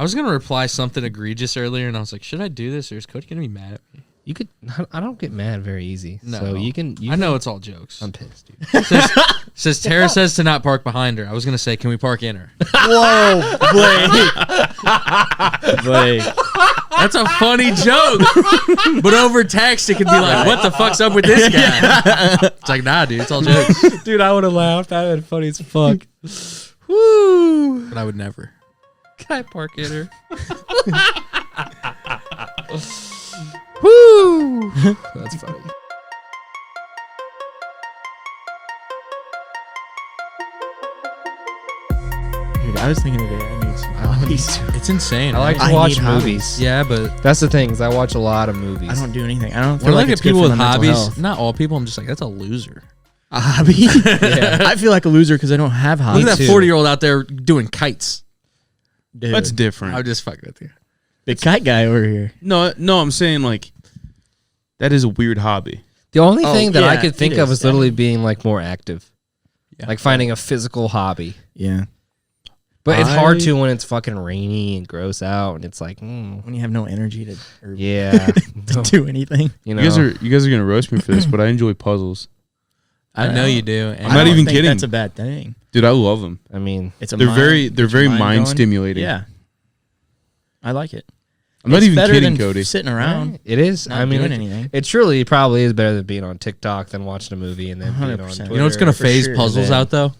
I was gonna reply something egregious earlier, and I was like, should I do this, or is Cody gonna be mad at me? You could. I don't get mad very easy. No, so you can. I know it's all jokes. I'm pissed, dude. Says Tara says to not park behind her. I was gonna say, can we park in her? Whoa, Blake. That's a funny joke. But over text, it could be like, what the fuck's up with this guy? It's like, nah, dude, it's all jokes. Dude, I would have laughed. That would have been funny as fuck. Woo! But I would never. Can I park in her? Woo! That's funny. Dude, I was thinking today I need some hobbies. It's insane. I like right? to watch need movies. Yeah, but That's the thing. Is I watch a lot of movies. I don't do anything. I don't when feel I like look it's at good people for with my mental hobbies, health. not all people, I'm just like, that's a loser. A hobby? Yeah. I feel like a loser because I don't have hobbies. Look at that too. 40-year-old out there doing kites. Dude, That's different. I'm just fucking with you. the kite guy over here. No, I'm saying like that is a weird hobby. The only Oh, thing that I yeah, could think it of is. is literally being like more active, Yeah. like finding a physical hobby. Yeah. But it's hard to when it's fucking rainy and gross out, and it's like, When you have no energy to yeah, to do anything. you know. You guys are gonna roast me for this, but I enjoy puzzles, I know you do. And I'm not even think kidding. That's a bad thing. dude. I love them. I mean, It's a They're mind, very mind mind going. stimulating. Yeah. I like it. I'm not It's even better kidding, than Cody. sitting around. it is. Not I mean, doing anything. it truly probably is better than being on TikTok than watching a movie and then being on 100%. Twitter. you know what's going to for phase sure, puzzles man. out, though?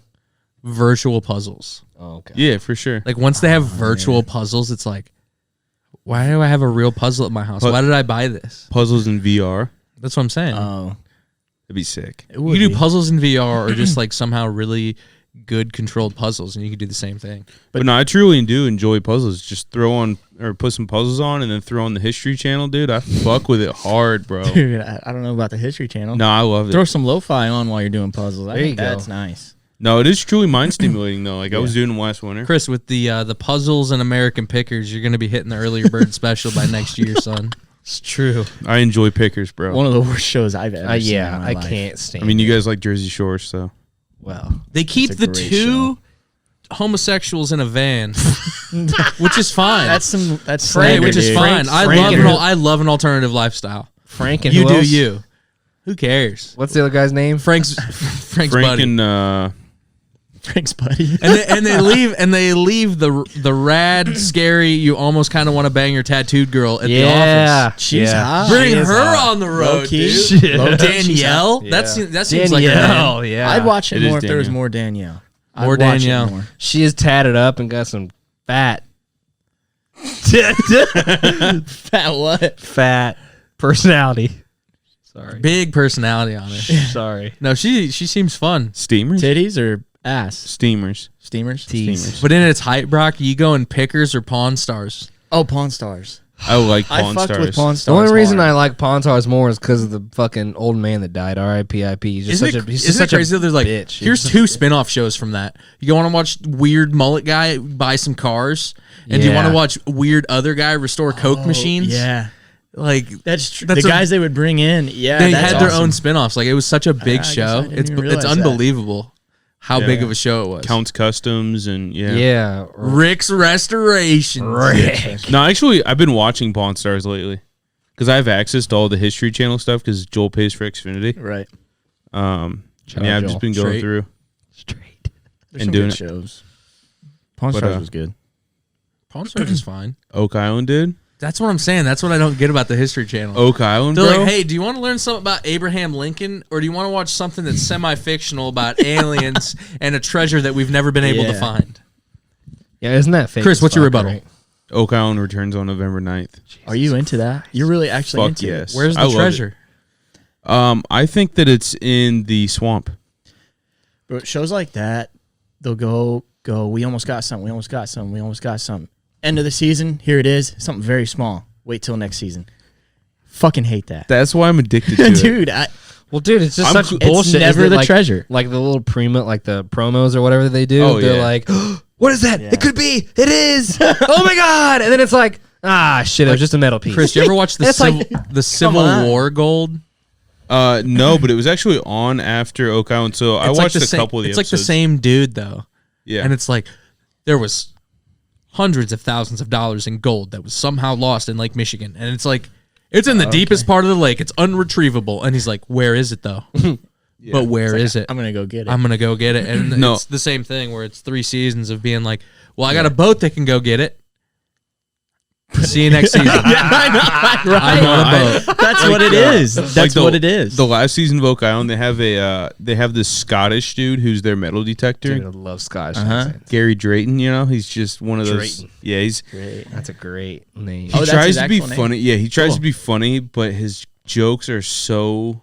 Virtual puzzles. Oh, okay. Yeah, for sure. Like, once they have virtual puzzles, it's like, why do I have a real puzzle at my house? But- Why did I buy this? Puzzles in VR. That's what I'm saying. Oh. That'd be sick. It you would could do be. puzzles in VR or just, like, somehow really good controlled puzzles, and you could do the same thing. But no, I truly do enjoy puzzles. Just throw on or put some puzzles on, and then throw on the History Channel, dude. I fuck with it hard, bro. Dude, I don't know about the History Channel. No, I love it. Throw some lo-fi on while you're doing puzzles. I There think you go. that's nice. No, it is truly mind stimulating though. Like I was doing them last winter. Chris, with the puzzles and American Pickers, you're going to be hitting the earlier bird special by next year, son. It's true. I enjoy pickers, bro. One of the worst shows I've ever seen. Yeah, in my I life. can't stand. I mean, you guys like Jersey Shore, so Well, They keep It's a the great two homosexuals in a van, which is fine. that's Hey, slander, which is dude. fine. I love an alternative lifestyle. Frank and You who do else? you. Who cares? What's the other guy's name? Frank's Frank buddy. and Frank's buddy. and they leave the rad, scary. You almost kind of want to bang your tattooed girl at the office. She's hot. Bring She is her hot. on the road, Low-key. dude. Shit. Low-key, she's Danielle. Yeah. That seems like her name. Danielle, yeah. I'd watch it It more is if there was Danielle. more Danielle. I'd More watch it Danielle. more. She is tatted up and got some fat Fat what? fat personality. Sorry. Big personality on her. Sorry. No, she seems fun. steamers. Titties or ass? Steamers. Steamers? Steamers. But in its height, Brock, you go in Pickers or Pawn Stars. Oh, Pawn Stars. I like I Pawn fucked Stars. with Pawn The Stars. only reason I hard. like Pawn Stars more is because of the fucking old man that died. R.I.P.I.P. He's just Isn't he's it just such crazy that there's like, bitch. here's two spin-off shows from that. You want to watch weird mullet guy buy some cars? And do you want to Yeah. watch weird other guy restore Coke machines? Yeah. Like, That's true. That's The a- guys they would bring in. Yeah. they that's had their awesome. own spin-offs. Like, it was such a big I guess I show. didn't It's even realize that. unbelievable how Yeah. big of a show it was. Counts Customs and yeah. Yeah. Rick's Restoration. No, actually, I've been watching Pawn Stars lately because I have access to all the History Channel stuff because Joel pays for Xfinity. Right. Shout Yeah, out I've Joel. just been going Straight. through. Straight. There's And some doing good it. shows. Pawn But, Stars was good. Pawn Stars is fine. Oak Island, dude. That's what I'm saying. That's what I don't get about the History Channel. Oak Island, They're bro. like, hey, do you want to learn something about Abraham Lincoln, or do you want to watch something that's semi-fictional about aliens and a treasure that we've never been able to Yeah. find? Yeah, isn't that fake? Chris, as what's your fuck, rebuttal? right? Oak Island returns on November 9th. Are you into that? You're really actually Fuck into yes. it. Where's I the love treasure? I think that it's in the swamp. But shows like that, they'll go. We almost got something. We almost got something. We almost got something. End of the season. Here it is. Something very small. Wait till next season. Fucking hate that. That's why I'm addicted to it. Dude, Well, dude, it's just I'm such cool- bullshit. It's never isn't it? the Like- treasure. Like the little like the promos or whatever they do. Oh, They're yeah. like, what is that? Yeah. It could be. It is. Oh my god! And then it's like, shit, it was just a metal piece. Chris, you ever watch the It's like- Civil on. War Gold? No, but it was actually on after Oak Island, so I It's watched like a couple of the It's episodes. like the same dude though, Yeah. and it's like there was hundreds of thousands of dollars in gold that was somehow lost in Lake Michigan. And it's like, it's in the deepest part of the lake. It's unretrievable. And he's like, where is it though? But where is it? I'm going to go get it. I'm going to go get it. And it's the same thing where it's 3 seasons of being like, well, I got a boat that can go get it. See you next season. I know, right? I'm on a boat. That's what it is. That's what it is. The last season of Oak Island, they have this Scottish dude who's their metal detector. Dude, I love Scottish accents. Gary Drayton, he's just one of those. Drayton. Yeah, he's Great. That's a great name. he that's tries his to be actual name? funny. Yeah, he tries Cool. to be funny, but his jokes are so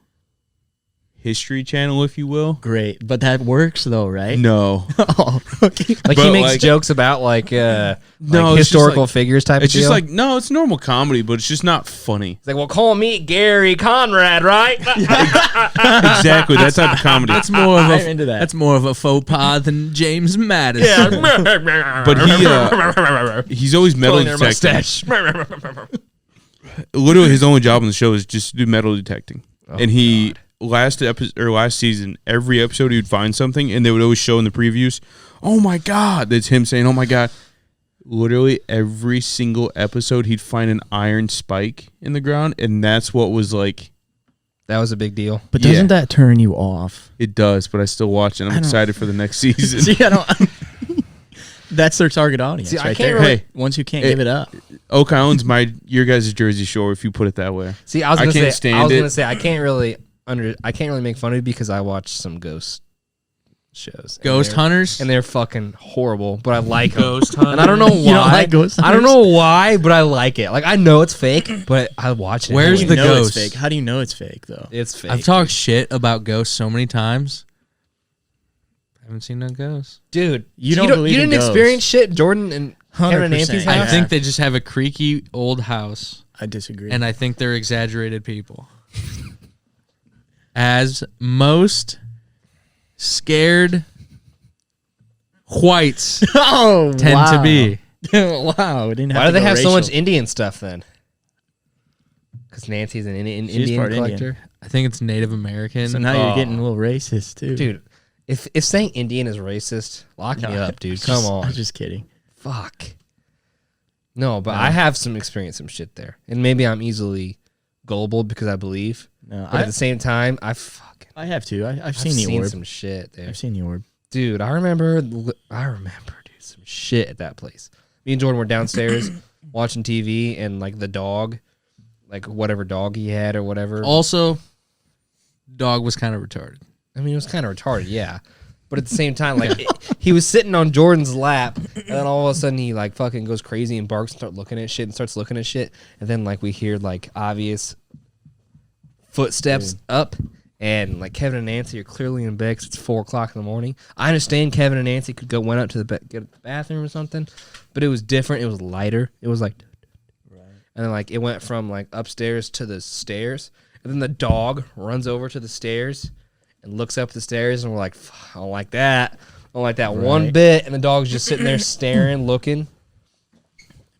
History Channel, if you will. Great. But that works though, right? No, Oh, okay. Like But, he makes like- jokes about like No, it's just historical like- figures type it's of just deal. like no, it's normal comedy, but it's just not funny. It's like, well, call me Gary Conrad, right? Exactly, that type of comedy. That's more of I'm a into that. That's more of a faux pas than James Madison. But he's always metal Pulling their detecting. mustache. Literally, his only job on the show is just to do metal detecting. Oh, And he last season, every episode he would find something, and they would always show in the previews, "Oh my god!" That's him saying, "Oh my god." Literally every single episode, he'd find an iron spike in the ground, and that's what was like. That was a big deal. But Yeah. doesn't that turn you off? It does, but I still watch it. I'm excited for the next season. See, I don't. That's their target audience See, I right can't there. really- Hey, once you can't give it up. Oak Island's your guys' Jersey Shore, if you put it that way. See, I was I gonna can't say, stand I was it. gonna say, I can't really make fun of it because I watch some ghost shows. Ghost hunters. And they're fucking horrible, but I like them. Ghost And I don't know why. You don't like ghost I don't hunters? know why, but I like it. Like I know it's fake, but I watch it. Where's You the know ghost? It's fake. How do you know it's fake though? It's fake. I've talked shit about ghosts so many times. I haven't seen no ghosts. Dude, You don't believe you in didn't ghosts. experience shit, Jordan and Kevin and 100%. Nancy's I I house. think they just have a creaky old house, I disagree. and I think they're exaggerated people. As most scared whites oh, tend to be. Wow. Didn't have Why to do they go have so much racial. Indian stuff then? Because Nancy's an Indian part collector. Indian. I think it's Native American. So now you're getting a little racist too, Dude, if saying Indian is racist, lock me up, dude. Come on. I'm just kidding. Fuck. No, but I have some shit there. And maybe I'm easily gullible because I believe. No, But at the same time, I I have too. I've I've seen the seen orb. some shit there. I've seen the orb. Dude, I remember, dude, some shit at that place. Me and Jordan were downstairs watching TV, and like the dog, like whatever dog he had or whatever. Also, dog was kind of retarded. I mean, it was kind of retarded, yeah. But at the same time, like he was sitting on Jordan's lap, and then all of a sudden he like fucking goes crazy and barks and starts looking at shit, and then like we hear like obvious footsteps up, and like Kevin and Nancy are clearly in bed 'cause it's 4:00 in the morning. I understand Kevin and Nancy went up to get the bathroom or something, but it was different. It was lighter. It was like, and then like it went from like upstairs to the stairs, and then the dog runs over to the stairs and looks up the stairs, and we're like, I don't like that. I don't like that one bit. And the dog's just sitting there staring, looking.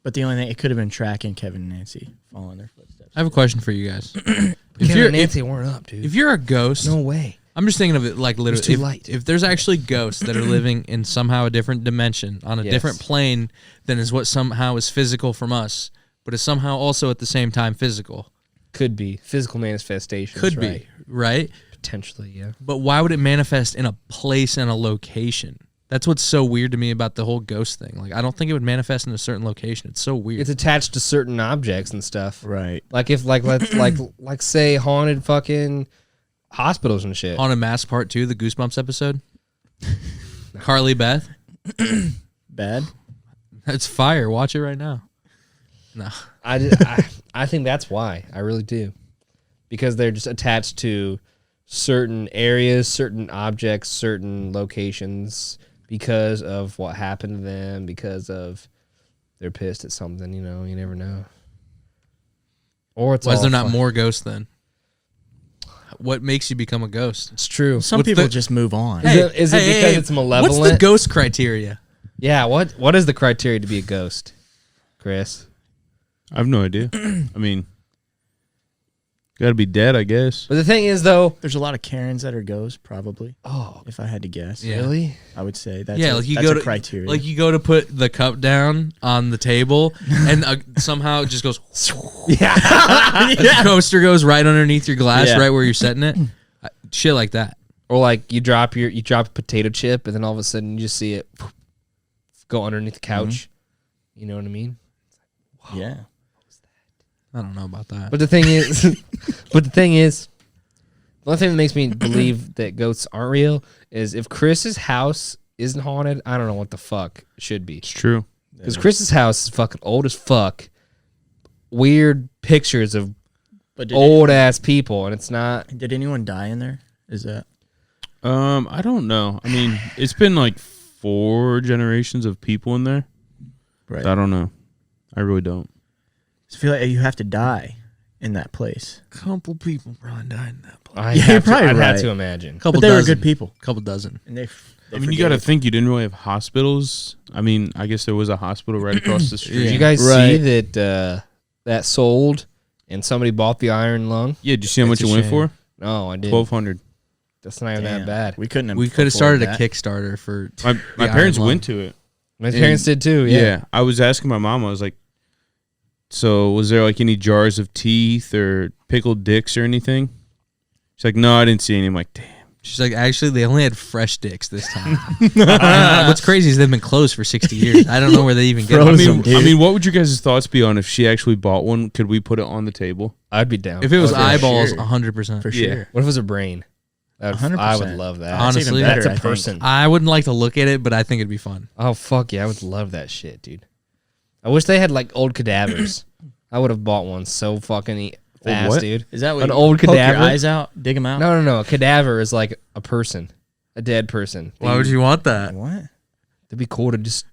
But the only thing, it could have been tracking Kevin and Nancy following their footsteps. I have a question for you guys. Kevin and Nancy weren't up, dude. If you're a ghost, No way. I'm just thinking of it like literally. too if, light. if there's actually ghosts that are living in somehow a different dimension, on a Yes. different plane than is what somehow is physical from us, but is somehow also at the same time physical. Could be. Physical manifestations. Could right. be, right? Potentially, yeah. But why would it manifest in a place and a location? That's what's so weird to me about the whole ghost thing. Like, I don't think it would manifest in a certain location. It's so weird. It's attached to certain objects and stuff. Right. Like if like say haunted fucking hospitals and shit. Haunted Mass Part 2, the Goosebumps episode. Carly Beth. Bad. That's fire. Watch it right now. No. I think that's why. I really do. Because they're just attached to certain areas, certain objects, certain locations because of what happened to them, because of they're pissed at something, you know, you never know. Or it's Why is all there not fuck- more ghosts then? What makes you become a ghost? It's true. Some What's people the- just move on. Is it because it's malevolent? What's the ghost criteria? Yeah, what is the criteria to be a ghost, Chris? I have no idea. I mean, Got to be dead, I guess. But the thing is, though, There's a lot of Karens that are ghosts, probably. oh, If I had to guess, Yeah. really? I would say that's Yeah, like you that's go a to criteria. like you go to put the cup down on the table, and somehow it just goes. The coaster goes right underneath your glass, Yeah. right where you're setting it. Shit like that. Or like you drop a potato chip, and then all of a sudden you just see it go underneath the couch. You know what I mean? yeah. I don't know about that. But the thing is, the only thing that makes me believe that ghosts aren't real is if Chris's house isn't haunted, I don't know what the fuck it should be. It's true. Because Chris's house is fucking old as fuck. Weird pictures of But old ass people, and it's not. Did anyone die in there? Is that I don't know. I mean, it's been like 4 generations of people in there. right? I don't know. I really don't. I feel like you have to die in that place. Couple people probably died in that place. I'd Yeah, have you're to, probably I'd have right. to imagine. Couple But they were dozen. good people, Couple dozen. and they I mean, you got to think you didn't really have hospitals. I mean, I guess there was a hospital right across the street. Did you guys Right. see that that sold and somebody bought the iron lung? Yeah, did you see how much It's it a went shame. for? No, I didn't. 1,200. That's not even that bad. We couldn't. We could have started a that. Kickstarter for My the parents Iron Lung. went to it. My parents did too. Yeah. I was asking my mom. I was like, "So was there like any jars of teeth or pickled dicks or anything?" She's like, "No, I didn't see any." I'm like, "Damn." She's like, actually, they only had fresh dicks this time. And what's crazy is they've been closed for 60 years. I don't know where they even get I them. Frozen. mean, what would you guys' thoughts be on if she actually bought one? Could we put it on the table? I'd be down. If it was Okay, eyeballs, sure. 100%. for Yeah. sure. What if it was a brain? I would 100%. love that. Honestly, That's even better, That's I a think. person. I wouldn't like to look at it, but I think it'd be fun. Oh fuck yeah, I would love that shit, dude. I wish they had like old cadavers. I would have bought one so fucking fast, what? dude. Is that what An you old poke cadaver? your eyes out, dig them out? No. A cadaver is like a person, a dead person. Why would you want that? What? It'd be cool to just.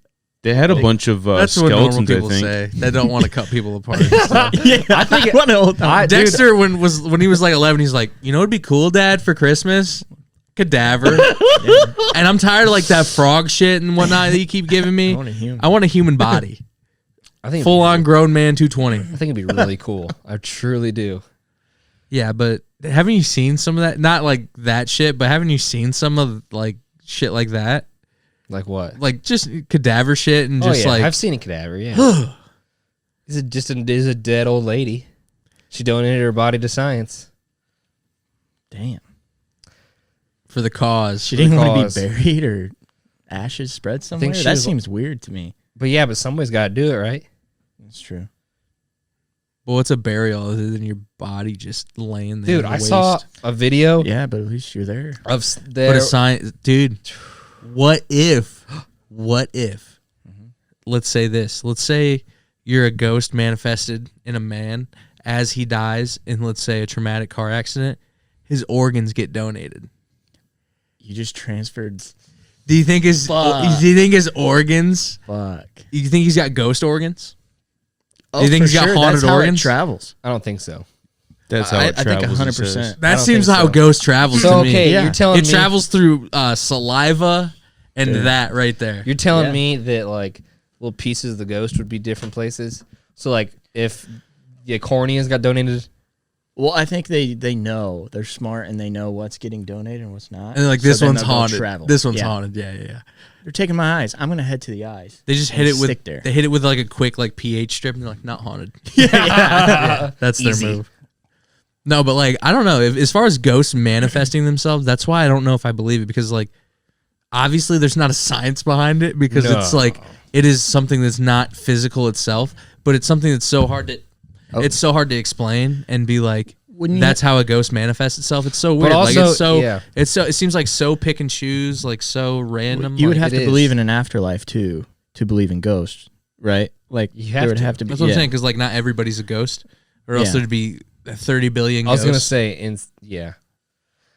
They had a bunch of That's what normal skeletons. I people think. say. They don't want to cut people apart. and stuff. Yeah, I think what an old time. Dexter, when he was like 11, he's like, you know, it'd be cool, Dad, for Christmas. Cadaver. And I'm tired of like that frog shit and whatnot that you keep giving me. I want a human. I want a human body. I think Full on grown man 220. I think it'd be really cool. I truly do. Yeah, but haven't you seen some of that? Not like that shit, but haven't you seen some of like shit like that? Like what? Like just cadaver shit and just like I've seen a cadaver. Yeah. Is it just is a dead old lady? She donated her body to science. Damn. for the cause. She didn't want Cause. to be buried or ashes spread somewhere. she That was- seems weird to me. But yeah, but somebody's got to do it, right? That's true. Well, what's a burial other than your body just laying there? Dude, in I the saw waste? a video Yeah, but at least you're there. of But there. a sign, dude. What if? What if? Let's say this. Let's say you're a ghost manifested in a man as he dies in, let's say, a traumatic car accident. His organs get donated. You just transferred. Do you think his? Fuck. Do you think his organs? Fuck. You think he's got ghost organs? Oh, you think for he's got sure. haunted That's how organs? It travels. I don't think so. That's how I it think travels. 100%. it says. That don't seems think how so. ghost travels So to okay, me. Yeah. you're telling It me travels through saliva and Dude. that right there. you're telling Yeah. me that like little pieces of the ghost would be different places. So like if the corneas got donated, Well, I think they know. They're smart and they know what's getting donated and what's not. And like So this then one's they'll go haunted. travel. This one's Yeah. haunted. Yeah. They're taking my eyes. I'm gonna head to the eyes. They just And hit it with stick there. they hit it with like a quick like pH strip and they're like not haunted. Yeah. That's Easy. their move. No, but like I don't know if as far as ghosts manifesting themselves, that's why I don't know if I believe it because like obviously there's not a science behind it because it's No. like it is something that's not physical itself, but it's something that's so hard to it's so hard to explain and be like Wouldn't you- that's how a ghost manifests itself. It's so weird. Like also- it's so yeah. it's so it seems like so pick and choose, like so random. You would like, have it to is. believe in an afterlife too to believe in ghosts, right? Like You there have would to. have to be. That's what I'm yeah. saying because like not everybody's a ghost, or else Yeah. there'd be 30 billion. I was gonna ghosts. say yeah.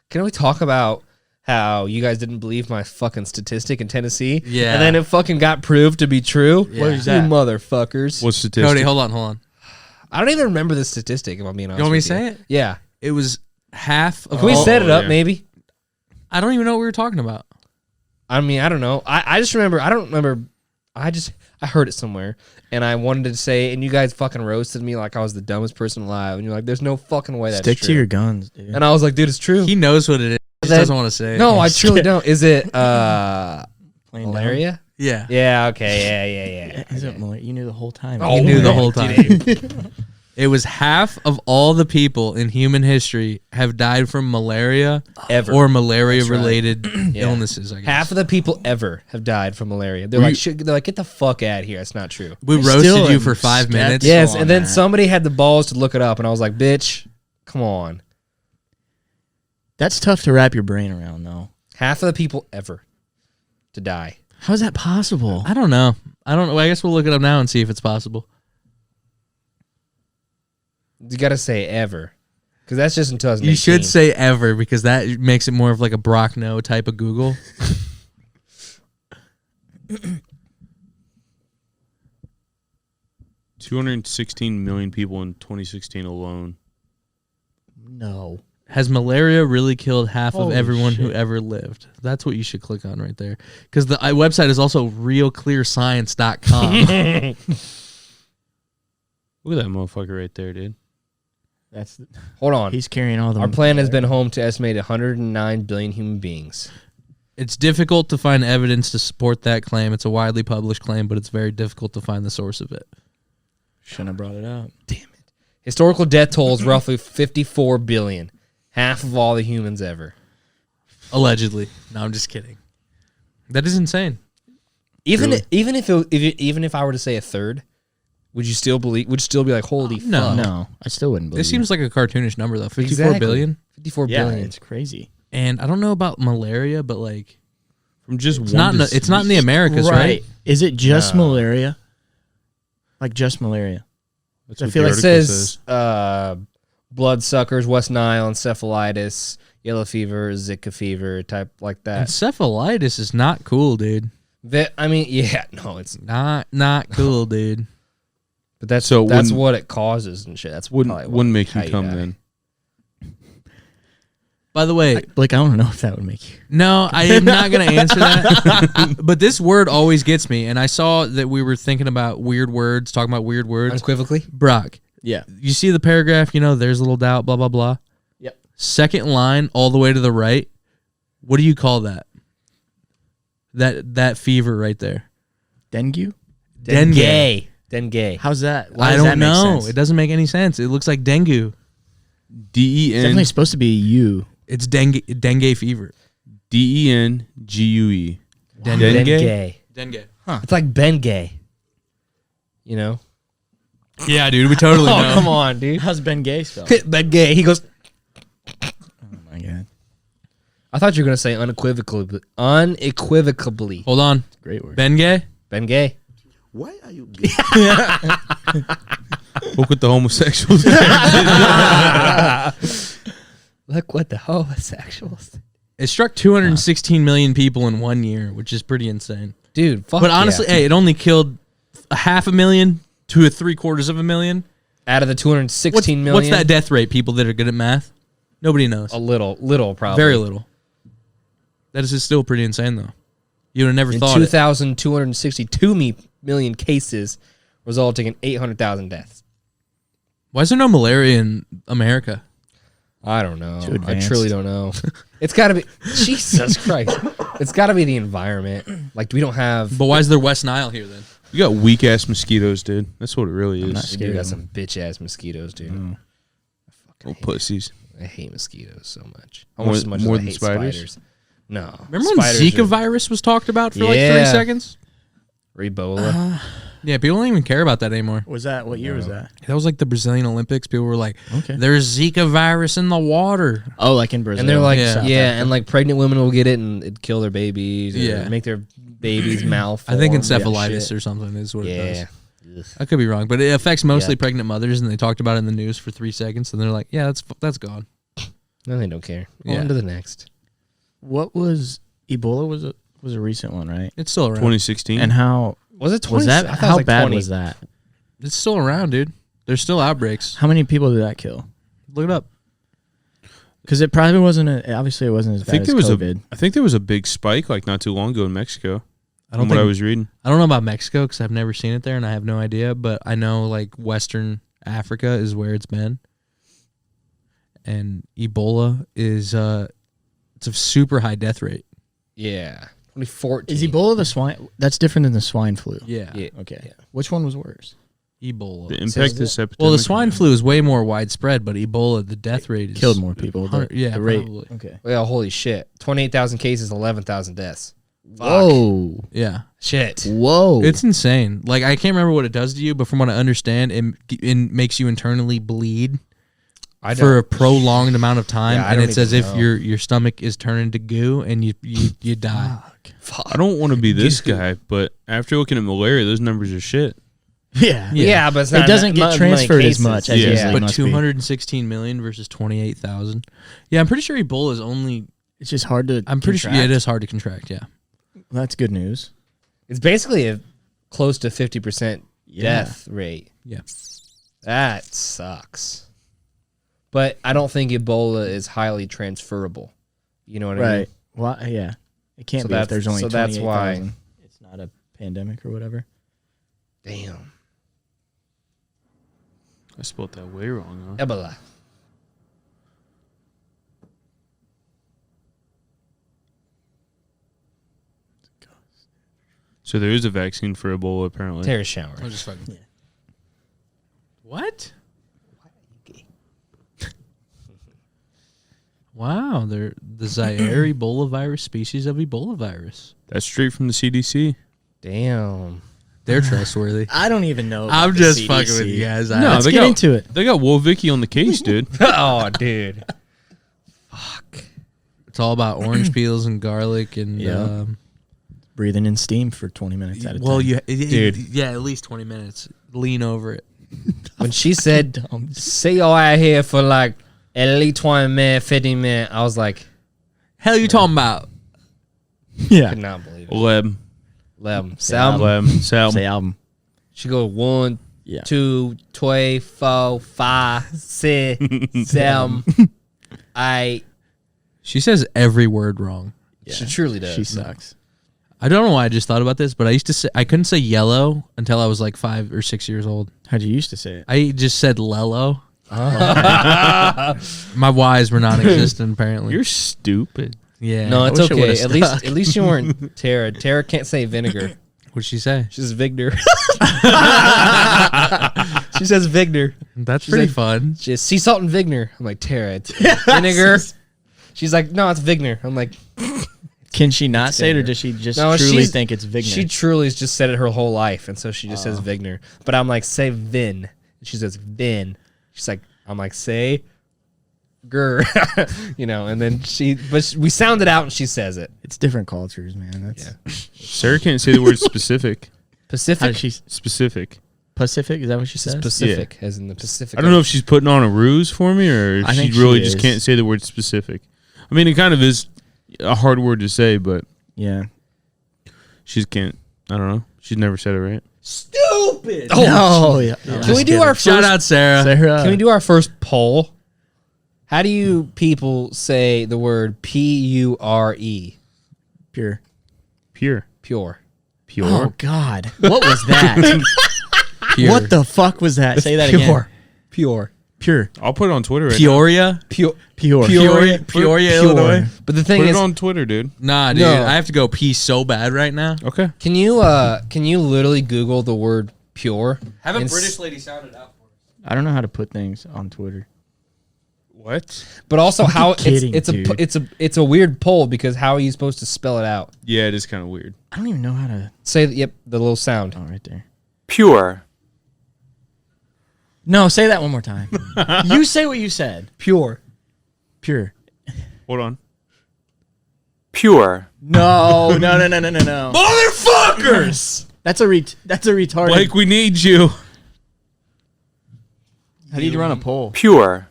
Can we talk about how you guys didn't believe my fucking statistic in Tennessee? Yeah. And then it fucking got proved to be true? Yeah. What is You that? motherfuckers. What's statistic? Cody, hold on. I don't even remember the statistic if I'm being honest. You want me with to say it? Yeah. It was half of. Can we all- set it up yeah. maybe? I don't even know what we were talking about. I mean, I don't know. I just remember I don't remember I heard it somewhere, and I wanted to say, and you guys fucking roasted me like I was the dumbest person alive, and you're like, "There's no fucking way that's Stick true." to your guns, dude. And I was like, "Dude, it's true." He knows what it is. He just Then- doesn't want to say it. No, I truly don't. Is it Plain dumb. malaria? Yeah. Yeah. Okay. Yeah. Is it malaria? You knew the whole time. Oh, He knew the no, whole I time. It was half of all the people in human history have died from malaria Ever. or malaria-related illnesses. I guess. Half of the people ever have died from malaria. They're like, get the fuck out of here. That's not true. We Still roasted you in for 5 stats. minutes. Yes, on and then that. somebody had the balls to look it up, and I was like, "Bitch, come on." That's tough to wrap your brain around, though. Half of the people ever to die. How is that possible? I don't know. I guess we'll look it up now and see if it's possible. You got to say ever, because that's just in 2018. You should say ever because that makes it more of like a Brock no type of Google. 216 million people in 2016 alone. No. Has malaria really killed half of Holy everyone who shit. ever lived? That's what you should click on right there. Because the website is also realclearscience.com. Look at that motherfucker right there, dude. That's Hold on. he's carrying all the. Our planet has been home to estimated 109 billion human beings. It's difficult to find evidence to support that claim. It's a widely published claim, but it's very difficult to find the source of it. Shouldn't have brought it up. Historical death toll is roughly 54 billion, half of all the humans ever. Allegedly. No, I'm just kidding. That is insane. Even Really? even if I were to say a third, would you still believe? Would you still be like, holy No. fuck? No, I still wouldn't believe. This seems like a cartoonish number, though. 54 Exactly. billion. 54 yeah, billion. it's crazy. And I don't know about malaria, but like From just it's one not in the, it's not in the Americas, right? Is it just No. malaria? Like just malaria? That's I what feel the like It article says bloodsuckers, West Nile, encephalitis, yellow fever, Zika fever, type like that. Encephalitis is not cool, dude. I mean, yeah, no, it's Not cool, dude. but that's So that's wouldn't- what it causes and shit. That's probably Wouldn't what- wouldn't make how you come die. then. By the way, Like I don't know if that would make you. no, I am not going to answer that. But this word always gets me, and I saw that we were thinking about weird words, talking about weird words. Unequivocally. Brock, Yeah. you see the paragraph, there's little doubt, blah, blah, blah. Yep. Second line all the way to the right. What do you call that? That fever right there. Dengue? Dengue. Dengue. How's that? Why I does that don't make know. sense? It doesn't make any sense. It looks like dengue. It's DEN definitely supposed to be you. It's dengue fever. DENGUE. Dengue. Dengue. It's like Ben Gay. You know? Yeah, dude, we totally Oh, know. come on, dude. How's Ben Gay spelled? Ben Gay. He goes, Oh my god. I thought you were going to say unequivocally. Unequivocally. Hold on. Great word. Bengay? Ben Gay. Why are you gay? Look what the homosexuals. Look what the homosexuals. It struck 216 million people in 1 year, which is pretty insane. Dude, fuck But honestly, yeah. hey, it only killed 500,000 to 750,000. Out of the 216 million. What's that death rate, people that are good at math? Nobody knows. A little probably. Very little. That is still pretty insane, though. You would have never In thought it. 2,262 million cases, resulting in 800,000 deaths. Why is there no malaria in America? I don't know. Too I advanced. truly don't know. It's got to be Jesus Christ. It's got to be the environment. Like we don't have. But why is there West Nile here, then? You got weak ass mosquitoes, dude. That's what it really not is. scared Dude, of got them. some bitch ass mosquitoes, dude. Little pussies. I hate mosquitoes so much. More- Almost as much more as I than hate spiders? spiders. No. Remember when Spiders Zika are- virus was talked about for like 3 Yeah. seconds? or Ebola? Yeah, people don't even care about that anymore. Was that what year was that? That was like the Brazilian Olympics. People were like, Okay. there's Zika virus in the water. Oh, like in Brazil. And they're like, Yeah. yeah, South Africa. and like pregnant women will get it and it'd kill their babies. Or Yeah. make their babies malform. I think and encephalitis shit. or something is what it Yeah. does. I could be wrong, but it affects mostly Yeah. pregnant mothers, and they talked about it in the news for 3 seconds, and they're like, yeah, that's gone. No, they don't care. Yeah. On to the next. What was Ebola? Was a recent one, right? It's still around. 2016. And how Was it 20? was that? I thought it How was like bad 20. was that? It's still around, dude. There's still outbreaks. How many people did that kill? Look it up. Because it probably wasn't. Obviously, it wasn't as I bad think as there was COVID. I think there was a big spike like not too long ago in Mexico. From what I was reading. I don't know about Mexico because I've never seen it there and I have no idea. But I know like Western Africa is where it's been, and Ebola is it's a super high death rate. Yeah. 2014. Is Ebola the swine? That's different than the swine flu. Yeah, Yeah. Okay. Yeah. Which one was worse? Ebola. The impact of this epidemic. Well, the swine flu is way more widespread, but Ebola, the death rate is Killed more people. the rate. probably. Okay. Well, holy shit. 28,000 cases, 11,000 deaths. Whoa. Yeah, Shit. Whoa. it's insane. Like I can't remember what it does to you, but from what I understand, it makes you internally bleed for a prolonged amount of time, Yeah, I and don't it's as even if know. your stomach is turning to goo, and you die. Fuck. I don't want to be this guy, but after looking at malaria, those numbers are shit. yeah. Yeah, but it's not It doesn't get many transferred as cases. much as Yeah. usually But must be. 216 million versus 28,000. Yeah, I'm pretty sure Ebola is only. It's just hard to. I'm pretty sure. Yeah, it is hard to contract. Yeah. Well, that's good news. It's basically a close to 50% death rate. Yeah. That sucks. But I don't think Ebola is highly transferable. You know what I mean? Right. Well, yeah. It can't So be if that's- there's only so that's why- 28,000. It's not a pandemic or whatever. Damn. I spelled that way wrong, huh? Ebola. So there is a vaccine for Ebola, apparently. Terror shower. I'm just fucking. Yeah. What? Wow, they're the Zaire Ebola virus species of Ebola virus. That's straight from the CDC. Damn. They're trustworthy. I don't even know. I'm about just the fucking CDC. with you guys. No, Let's they get got- into it. They got Wolvicki on the case, dude. Oh, dude. It's all about orange peels and garlic and Yeah. Breathing in steam for 20 minutes at a time. well, Dude. yeah, at least 20 minutes. Lean over it. When she said, Dumb. "Say y'all out here for like at least 20 minutes, 50 minutes," I was like, Hell, you talking about? Yeah. could not believe it. Lem. Sam. Sam. Say album. She go 1, Yeah. 2, 3, 4, 5, 6, 7, 8. She says every word wrong. She truly does. She sucks. I don't know why I just thought about this, but I couldn't say yellow until I was like 5 or 6 years old. How'd you used to say it? I just said lello. My Y's were non-existent apparently. You're stupid. Yeah. No, it's wish it okay. would've At least you weren't Tara. Tara can't say vinegar. What'd she say? She says Vigner. She says Vigner. That's She pretty said- fun. She says sea salt and Vigner. I'm like, Tara, it's vinegar. She's like, no, it's Vigner. I'm like, Can she not say it, or does she just No, truly she's- think it's Vigner? she truly has just said it her whole life, and so she just says Vigner. But I'm like, say Vin. She says Vin. She's like, I'm like, say Gur. And then we sound it out and she says it. It's different cultures, man. That's Sarah can't say the word specific. How Pacific. does she Specific. Pacific? Is that what she says? Pacific, as in the Pacific. I don't know if she's putting on a ruse for me or I she think really she just is. can't say the word specific. I mean, it kind of is a hard word to say, but Yeah. she can't. I don't know. She's never said it right. Stupid. Oh, yeah. Can we do our first? Shout out Sarah. Sarah. Can we do our first poll? How do you people say the word Pure? pure? Pure. Pure. Pure. Oh God! What was that? Pure. What the fuck was that? Say that again. Pure. Pure. I'll put it on Twitter right Peoria? Pure. Pure. Peoria, Peoria, Illinois. But the now. thing Put it is, on Twitter, dude. Nah, dude. No. I have to go pee so bad right now. Okay. can you literally Google the word pure? Have a And British lady sound it out for us. I don't know how to put things on Twitter. What? But also how kidding, it's dude. it's a weird poll because how are you supposed to spell it out? Yeah, it is kind of weird. I don't even know how to. Say the little sound. Oh, right there. Pure. No, say that one more time. You say what you said. Pure. Pure. Hold on. Pure. No. Motherfuckers! That's a retarded. Blake, we need you. How do you run a poll? Pure.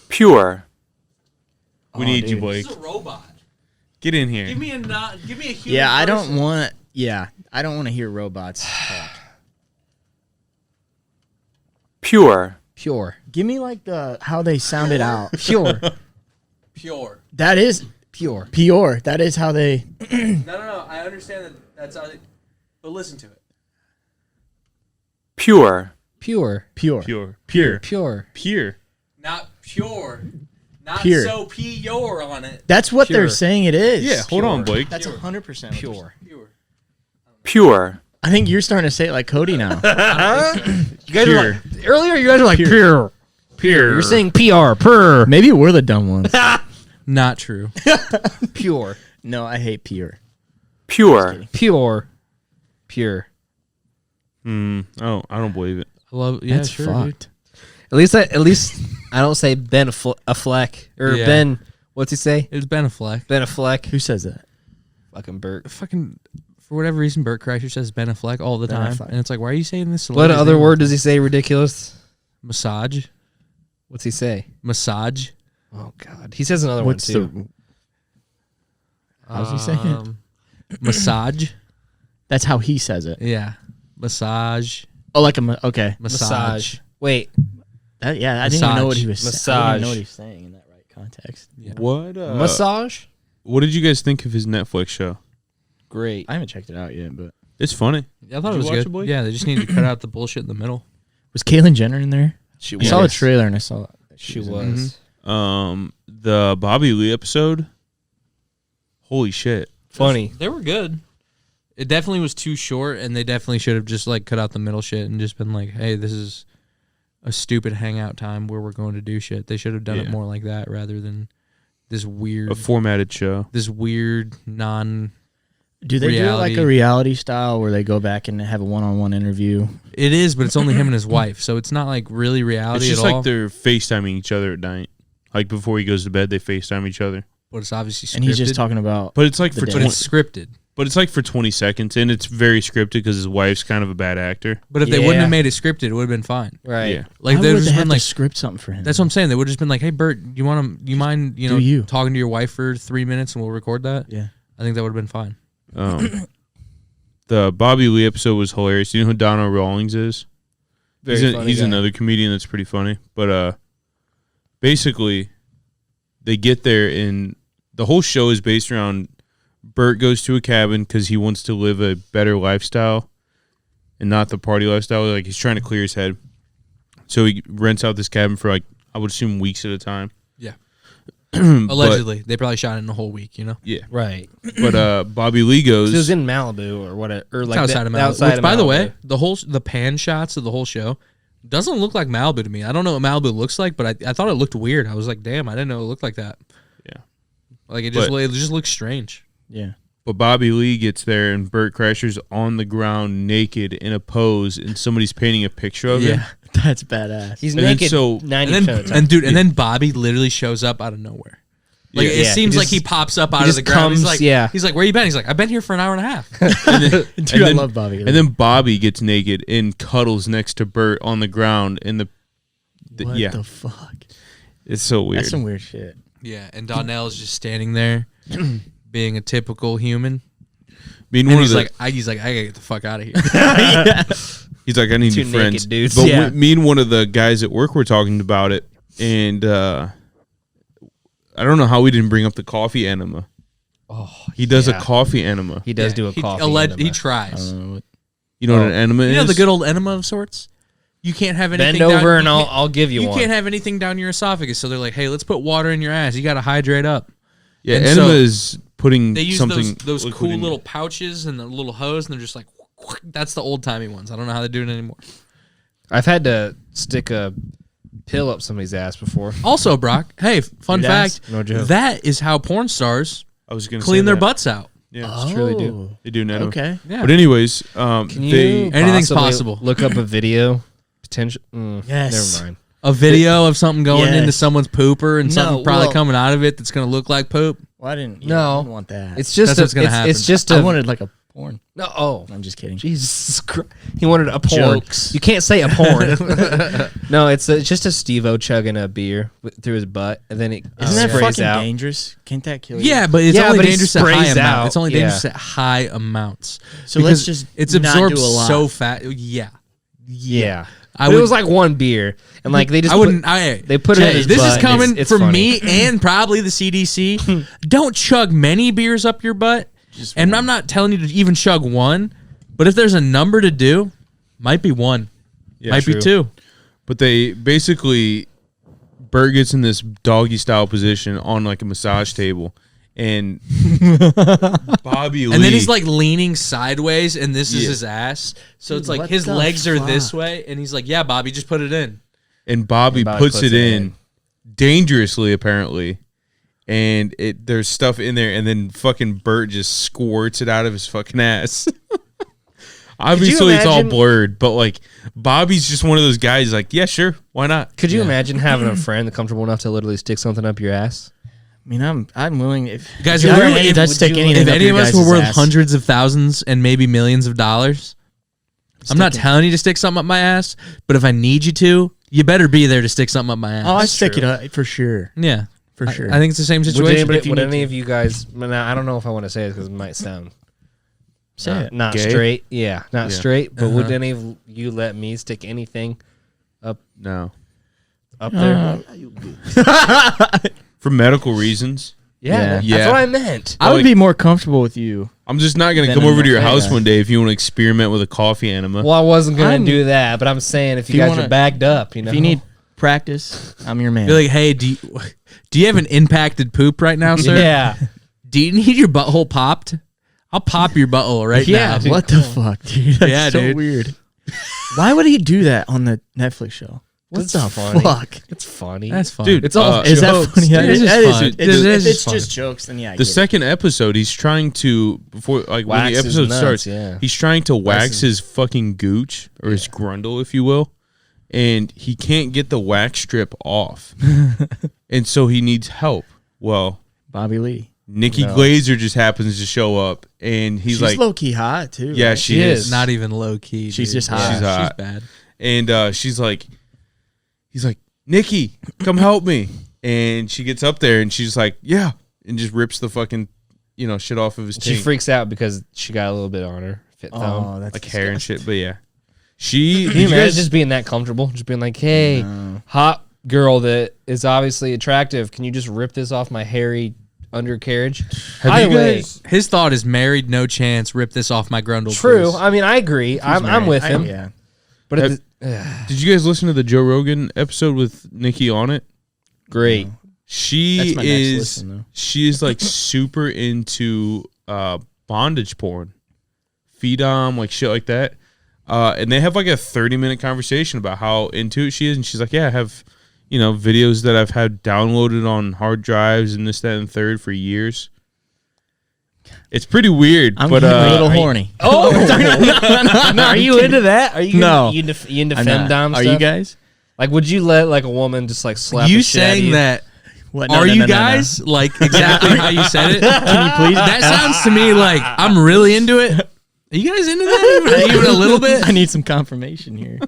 Pure. We Oh, need you, dude. Blake. It's a robot. Get in here. Give me a human. Yeah, I don't person. want. Yeah, I don't want to hear robots talk. Pure. Pure. Give me like how they sound it out. Pure. Pure. That is Pure. Pure. That is how they. No. I understand that's how. But listen to it. Pure. Pure. Pure. Pure. Not pure. Not Pure. so pure on it. That's what Pure. they're saying it is. Yeah, hold on, Blake. That's 100% Pure. Pure. Pure. I think you're starting to say it like Cody now. You guys Pure. are like, earlier you guys were like pure. You're saying PR. Pure. Maybe we're the dumb ones. Not true. Pure. No, I hate pure. Pure. Pure. Pure. I don't believe it. I love. Yeah, That's sure. fucked. At least I don't say Ben Affleck or Yeah. Ben. What's he say? It was Ben Affleck. Ben Affleck. Who says that? Fucking Bert. Fucking for whatever reason, Bert Kreischer says Ben Affleck all the Ben time, Affleck. and it's like, why are you saying this? What celebrity's other name? word does he say? Ridiculous. Massage. What's he say? Massage. Oh God. He says another What's one too. the? How's he saying it? Massage. That's how he says it. Yeah. Massage. Oh, like okay. Massage. Wait. That, yeah, I didn't even know what he was saying. I didn't even know Massage. what he was saying in that right context. Yeah. What? Massage. What did you guys think of his Netflix show? Great. I haven't checked it out yet, but It's funny. I thought Did it was you watch good. it, Blake? Yeah, they just need to cut out the bullshit in the middle. was Caitlyn Jenner in there? She I saw a was. trailer and I saw that She in was. there. The Bobby Lee episode. Holy shit. Funny. They were good. It definitely was too short, and they definitely should have just like cut out the middle shit and just been like, "Hey, this is a stupid hangout time where we're going to do shit." They should have done it Yeah. more like that rather than this weird, A formatted show. non. Do they do it like reality. a reality style where they go back and have a one-on-one interview? It is, but it's only him and his wife, so it's not like really reality It's just at like all. they're FaceTiming each other at night. Like before he goes to bed, they FaceTime each other. But it's obviously scripted. And he's just talking about. But it's like The for day. But 20, it's scripted. but it's like for 20 seconds, and it's very scripted because his wife's kind of a bad actor. But if they wouldn't Yeah. have made it scripted, it would have been fine. Right. Yeah. Like Why they would would they just have been to like, script something for him? that's what I'm saying. They would have just been like, "Hey, Bert, you mind, Do you? talking to your wife for 3 minutes and we'll record that?" Yeah. I think that would have been fine. The Bobby Lee episode was hilarious. You know who Donna Rawlings is? Very funny He's guy. another comedian that's pretty funny. But basically, they get there, and the whole show is based around Bert goes to a cabin because he wants to live a better lifestyle and not the party lifestyle. Like, he's trying to clear his head. So he rents out this cabin for, like, I would assume weeks at a time. Yeah. But- Allegedly, they probably shot it in a whole week. Yeah. Right. But Bobby Lee goes. It was in Malibu or what? Or It's like outside of Malibu. outside Which, of by the Malibu. way, the pan shots of the whole show doesn't look like Malibu to me. I don't know what Malibu looks like, but I thought it looked weird. I was like, damn, I didn't know it looked like that. Yeah. Like it But- just looks strange. Yeah. But Bobby Lee gets there, and Bert Kreischer's on the ground naked in a pose, and somebody's painting a picture of him. Yeah. That's badass. He's And then naked so- 90% And of the then time. and then Bobby literally shows up out of nowhere. Like Yeah. it Yeah, seems he like just- he pops up out of just the ground. He's comes, like, yeah. He's like, where you been? He's like, I've been here for an hour and a half. Dude, I love Bobby. And then Bobby gets naked and cuddles next to Bert on the ground in the what yeah. the fuck? It's so weird. That's some weird shit. Yeah, and Donnell's just standing there, being a typical human. Being And one he's of the, like, I gotta get the fuck out of here. he's like, I need Two new friends. naked dudes. But Yeah. me and one of the guys at work were talking about it, and I don't know how we didn't bring up the coffee enema. Oh, He does yeah. a coffee enema. He does Yeah, do a he coffee. He enema. tries. You know what an enema is? You know the good old enema of sorts. You can't have anything. Bend over down, and you I'll can't- I'll give you, You one. can't have anything down your esophagus. So they're like, hey, let's put water in your ass. You got to hydrate up. Yeah, and enema so is putting They use something those liquid cool in- little pouches and the little hose, and they're just like, that's the old timey ones. I don't know how they do it anymore. I've had to stick a pill up somebody's ass before. Also, Brock, hey, fun Your ass? fact, No joke. that is how porn stars I was going to clean say their that. butts out. Yeah, Oh, truly do. they do an enema. Okay. Yeah. But anyways, Can you they Anything's possibly possible. Look up a video. Potential. Yes. Never mind. A video of something going Yes. into someone's pooper and No, something probably well- coming out of it that's going to look like poop. Well, I didn't. No. I didn't want that. It's just That's what's gonna happen. It's just I a wanted like a porn. no. Oh, I'm just kidding. Jesus Christ! He wanted a porn. Jokes. You can't say a porn. No, it's just a Steve-O chugging a beer through his butt, and then it Isn't that sprays fucking out. dangerous? Can't that kill you? Yeah, but it's Yeah, only but he dangerous at high sprays amounts. out. It's only Yeah. dangerous at high amounts. So let's Because just it's not absorbed do a lot. so fast. Yeah. Yeah. I But would. it was like one beer, and like they just I wouldn't. they put it in Jay, his this butt, is and coming it's from funny. me and probably the CDC. Don't chug many beers up your butt. And I'm not telling you to even chug one, but if there's a number to do, might be one, might be true. two. But they basically, Bert gets in this doggy style position on like a massage table, and Bobby Lee, And then he's like leaning sideways, and this is Yeah. his ass. So it's like what his the legs are this fuck? way, and he's like, "Yeah, Bobby, just put it in." and Bobby puts it in dangerously, apparently. And there's stuff in there, and then fucking Bert just squirts it out of his fucking ass. Obviously, it's all imagine- blurred, but like Bobby's just one of those guys. Like, yeah, sure, why not? Could you imagine having a friend comfortable enough to literally stick something up your ass? I mean, I'm willing. If Guys, if if you're we- ready if- to would stick you- anything If up any your of us guys' were worth ass, hundreds of thousands and maybe millions of dollars, I'm not Stick it. telling you to stick something up my ass, but if I need you to, you better be there to stick something up my ass. oh, I stick it up for sure, yeah, for sure. I think it's the same Would, situation. would any of you guys? I don't know if I want to say it because it might sound Say it. not Gay? straight. Yeah, not Yeah. straight. But would any of you let me stick anything No, up there? for medical reasons. Yeah, Yeah. that's what I meant. I would like- be more comfortable with you. I'm just not gonna Then come I'm over to your okay, house yeah. one day if you want to experiment with a coffee enema. Well, I wasn't gonna I'm- do that, but I'm saying if you you guys wanna- are bagged up, you know, If you need practice, I'm your man. Be like, hey, do you have an impacted poop right now, sir? yeah, Do you need your butthole popped? I'll pop your butthole right Yeah, now. dude. what the fuck, dude? That's Yeah, so dude. weird. Why would he do that on the Netflix show? What It's the funny. fuck? it's funny. That's fine. Dude, It's all Is that jokes, funny? dude. That It's is, just that is- fun. it's, It is if just it's fun. just jokes, then yeah. I The get it. second episode, he's trying to before like when Wax the his episode nuts, starts, yeah. he's trying to wax his fucking gooch or his grundle, if you will, and he can't get the wax strip off, and so he needs help. Well, Bobby Lee. Nikki No. Glazer just happens to show up, and he's She's like, low key hot too. yeah, right? she is. not even low key. She's dude. just hot. She's hot. She's bad. And she's like, he's like, Nikki, come help me. And she gets up there and she's like, yeah, and just rips the fucking, shit off of his She cheek, freaks out because she got a little bit on her fit thumb. Oh, that's like hair and disgusting. shit. But yeah, she. Can did you you imagine guys- just being that comfortable? Just being like, hey, hot girl that is obviously attractive, can you just rip this off my hairy undercarriage? Have By you the way, guys- His thought is married, no chance. Rip this off my grundle. true. please. I mean, I agree. I'm with him. Yeah. But Have- it's Did you guys listen to the Joe Rogan episode with Nikki on it? great. She That's my next is. listen, though. She is like super into bondage porn, Feedom, like shit like that. And they have like a 30-minute conversation about how into it she is, and she's like, "Yeah, I have, videos that I've had downloaded on hard drives and this, that, and third for years." It's pretty weird, I'm but getting a little are you- horny. Oh, are you into that? Are you No. You into I'm femdom not. stuff? Are you guys? Like, would you let like a woman just like slap You the shit out of saying you? that? What? Are you guys like exactly how you said it? Can you please? That sounds to me like I'm really into it. Are you guys into that? Even a little bit? I need some confirmation here.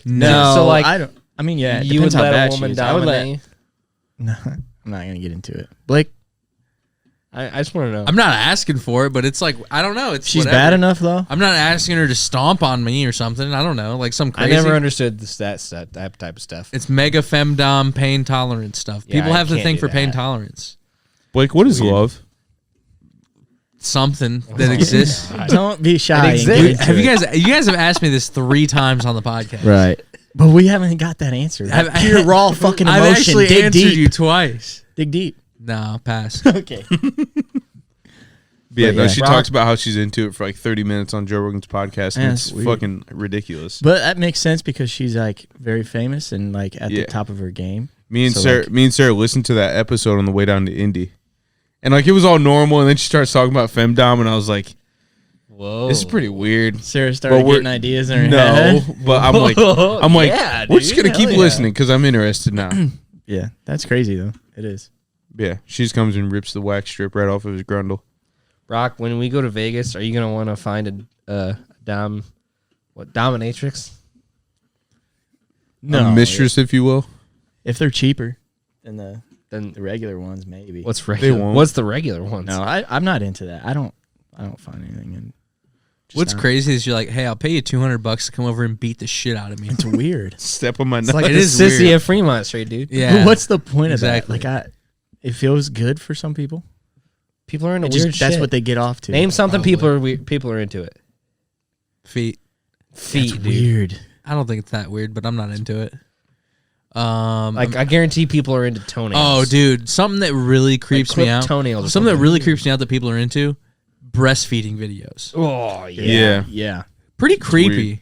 No. So, like, I don't. I mean, yeah. It you would depends how let bad a she woman is. I would dominate you? No, I'm not gonna get into it. Blake, I just want to know. I'm not asking for it, but it's like I don't know. It's she's whatever. bad enough though. I'm not asking her to stomp on me or something. I don't know, like some I crazy. never understood that type of stuff. It's mega femdom pain tolerance stuff. Yeah, People I have the can't thing do for pain that. tolerance. Blake, what is love? Something that exists. Don't be shy. and exists. get into Have you it. guys have asked me this 3 times on the podcast. Right. But we haven't got that answer. That I've- pure raw fucking I've emotion. actually Dig answered deep. you twice. Dig deep. No, pass. Okay. Yeah, But no, yeah. she Rock- talks about how she's into it for like 30 minutes on Joe Rogan's podcast, and Yeah, it's it's weird. fucking ridiculous. But that makes sense because she's like very famous and like at Yeah. the top of her game. Me and So, Sarah, like- me and Sarah listened to that episode on the way down to Indy, and like it was all normal, and then she starts talking about femdom, and I was like, Whoa, "This is pretty weird." Sarah started But we're- getting ideas in her No, head. but I'm like, Yeah, we're just dude, gonna keep hell yeah. listening because I'm interested now. Yeah, that's crazy though. It is. Yeah, she just comes and rips the wax strip right off of his grundle. Rock, when we go to Vegas, are you gonna want to find a dominatrix? A mistress, if you will. If they're cheaper than the Then regular ones, maybe. what's regular? won't. What's the regular ones? No, I'm not into that. I don't find anything in. What's not. crazy is you're like, hey, I'll pay you $200 to come over and beat the shit out of me. It's weird. Step on my It's nuts. like It the is sissy weird. of Fremont Street, dude. Yeah. What's the point Exactly. of that? Like, it feels good for some people. People are into It weird just, shit. that's what they get off to. Name something Probably. people are into it. Feet? Feet, That's dude. weird. I don't think it's that weird, but I'm not into it. Like I guarantee people are into toenails. Oh, dude, something that really creeps me clipped out. toenails or Something that something. really creeps me out that people are into: breastfeeding videos. Oh yeah. Yeah. Yeah. Pretty creepy.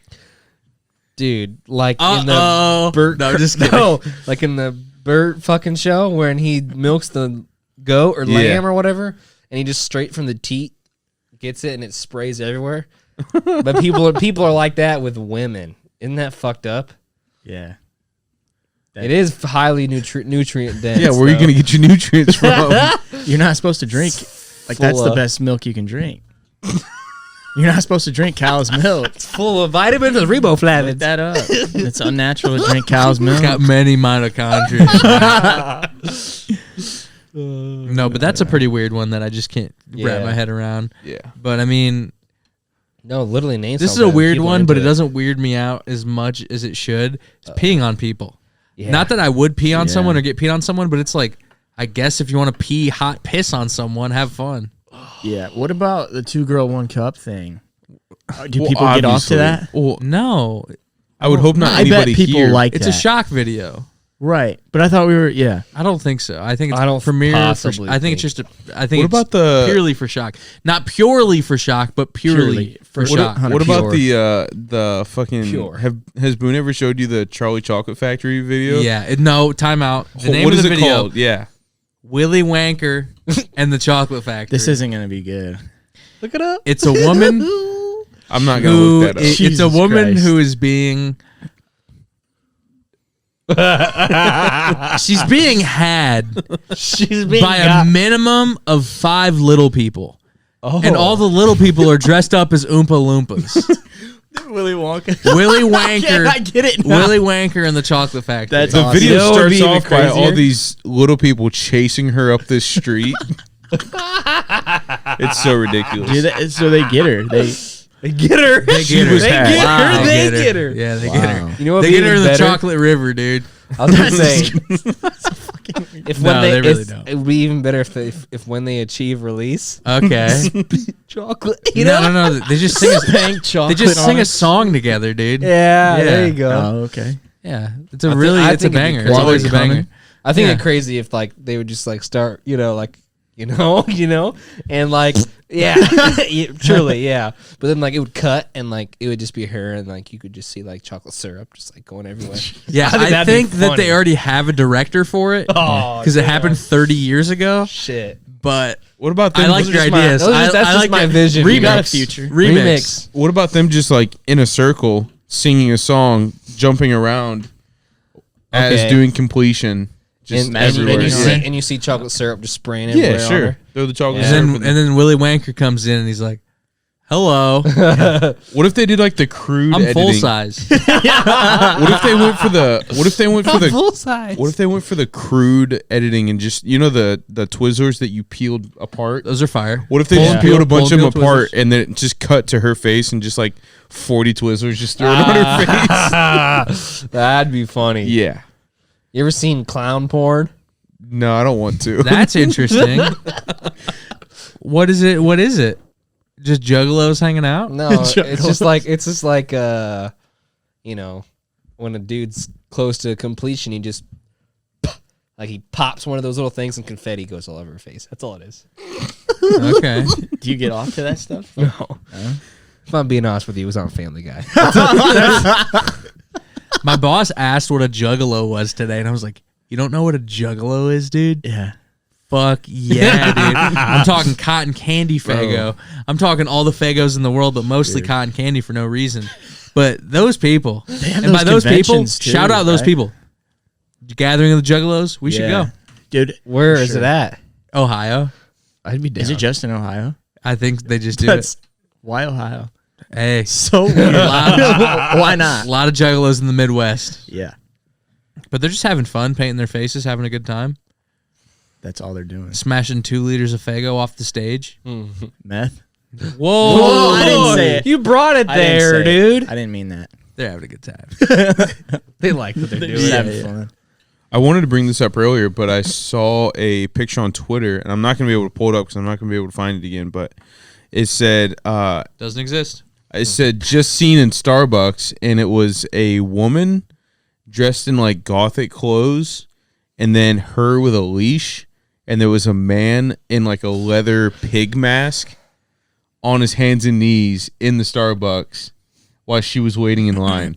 Dude, like in Uh-oh. the Bert No, just kidding. no, like in the Bert fucking show when he milks the goat or Yeah. lamb or whatever, and he just straight from the teat gets it and it sprays everywhere. But people are like that with women. Isn't that fucked up? Yeah. It is highly nutrient dense. Yeah, where are you though. going to get your nutrients from? You're not supposed to drink. Like, Full that's the of- best milk you can drink. You're not supposed to drink cow's milk. full of vitamins and Look riboflavins. that up. It's unnatural to drink cow's milk. It's got many mitochondria. No, but that's a pretty weird one that I just can't wrap Yeah. my head around. Yeah. But I mean, No, literally name this is something a that weird people are one, but it into. doesn't weird me out as much as it should. It's peeing on people. Yeah. Not that I would pee on Yeah. someone or get peed on someone, but it's like, I guess if you want to pee hot piss on someone, have fun. Yeah. What about the 2-girl 1 cup thing? Do Well, people get off to obviously. that? Well, No, I would hope not I bet anybody people here. like it's that. a shock video. Right. But I thought we were, yeah. I don't think so. I think it's I don't premiere. possibly I think it's think- just. I think What it's about the- purely for shock? Not purely for shock, but purely for What shock. a- What about Pure. the fucking Pure. Has Boone ever showed you the Charlie Chocolate Factory video? Yeah. No. Time out. The name What of is the it video: called? Yeah. Willy Wanker and the Chocolate Factory. This isn't going to be good. Look it up. It's a woman I'm not gonna who. look that up. It's a Jesus woman Christ. who is being. She's being had She's being by a minimum of 5 little people. And all the little people are dressed up as Oompa Loompas. Willy Wonka. Willy Wanker. I get it now. Willy Wanker and the Chocolate Factory. That's The awesome. video You know what would starts be even off by all crazier? these little people chasing her up this street. It's so ridiculous. So they get her. They get her. They She get her. was They had. get Wow. her. They get her. Yeah, they Wow. get her. You know what? They They get her in the better? chocolate river, dude. I was gonna say, if No, when they, they really it's- don't. it would be even better if when they achieve release, Okay. chocolate. You know? No. They just sing. Pink They chocolate just on sing a it. song together, dude. Yeah, Yeah. there you go. Oh, okay. Yeah, it's a I really, think it's a it'd be banger. crazy. It's always a While they're banger. coming. I think Yeah. it's crazy if like they would just like start, and like yeah, truly, yeah. But then like it would cut and like it would just be her and like you could just see like chocolate syrup just like going everywhere. Yeah, I think I that'd be think that funny. they already have a director for it Oh, because it yeah. happened 30 years ago. Shit. But What about them? I like Those are your just my- ideas. those are- I that's just like my that. vision. Remix. You got a future. Remix. What about them just like in a circle singing a song, jumping around as Okay. doing completion? Just And everywhere. you you see know? and you see chocolate syrup just spraying everywhere. yeah, on sure. her. Throw the chocolate Yeah. syrup. And then Willy Wanker comes in and he's like, "Hello, What if they did like the crude I'm editing? full size." What if they went for the? What if they went for the? Full size. What if they went for the crude editing and just the Twizzlers that you peeled apart? Those are fire. What if they Pull just and peeled peel- a bunch pull of and them peel apart Twizzlers. and then it just cut to her face and just like 40 Twizzlers just thrown on her face? That'd be funny. Yeah. You ever seen clown porn? No, I don't want to. That's interesting. What is it? What is it? Just juggalos hanging out? No, it's just like when a dude's close to completion, he just like he pops one of those little things and confetti goes all over her face. That's all it is. Okay. Do you get off to that stuff? No. If I'm being honest with you, it was on Family Guy. My boss asked what a juggalo was today, and I was like, "You don't know what a juggalo is, dude? Yeah. Fuck yeah, dude! I'm talking cotton candy Fago. I'm talking all the Fagos in the world, but mostly cotton candy for no reason. But those people, have and by those those people, conventions too, shout out those right? people. Gathering of the Juggalos. We should go. Dude, Where for is sure. it at? Ohio. I'd be down. Is it just in Ohio? I think they just do That's why Ohio. it. Hey, So weird. Why not? a lot of Juggalos in the Midwest, Yeah. but they're just having fun, painting their faces, having a good time, That's all they're doing. smashing 2 liters of Fago off the stage. Meth. Whoa. Whoa, I didn't say it. You brought it I didn't there, say it. dude. I didn't mean that. They're having a good time. They like what they're doing. Just having fun. I wanted to bring this up earlier, but I saw a picture on Twitter, and I'm not going to be able to pull it up because I'm not going to be able to find it again. But it said, Doesn't exist. it said just seen in Starbucks, and it was a woman dressed in like gothic clothes, and then her with a leash, and there was a man in like a leather pig mask on his hands and knees in the Starbucks while she was waiting in line.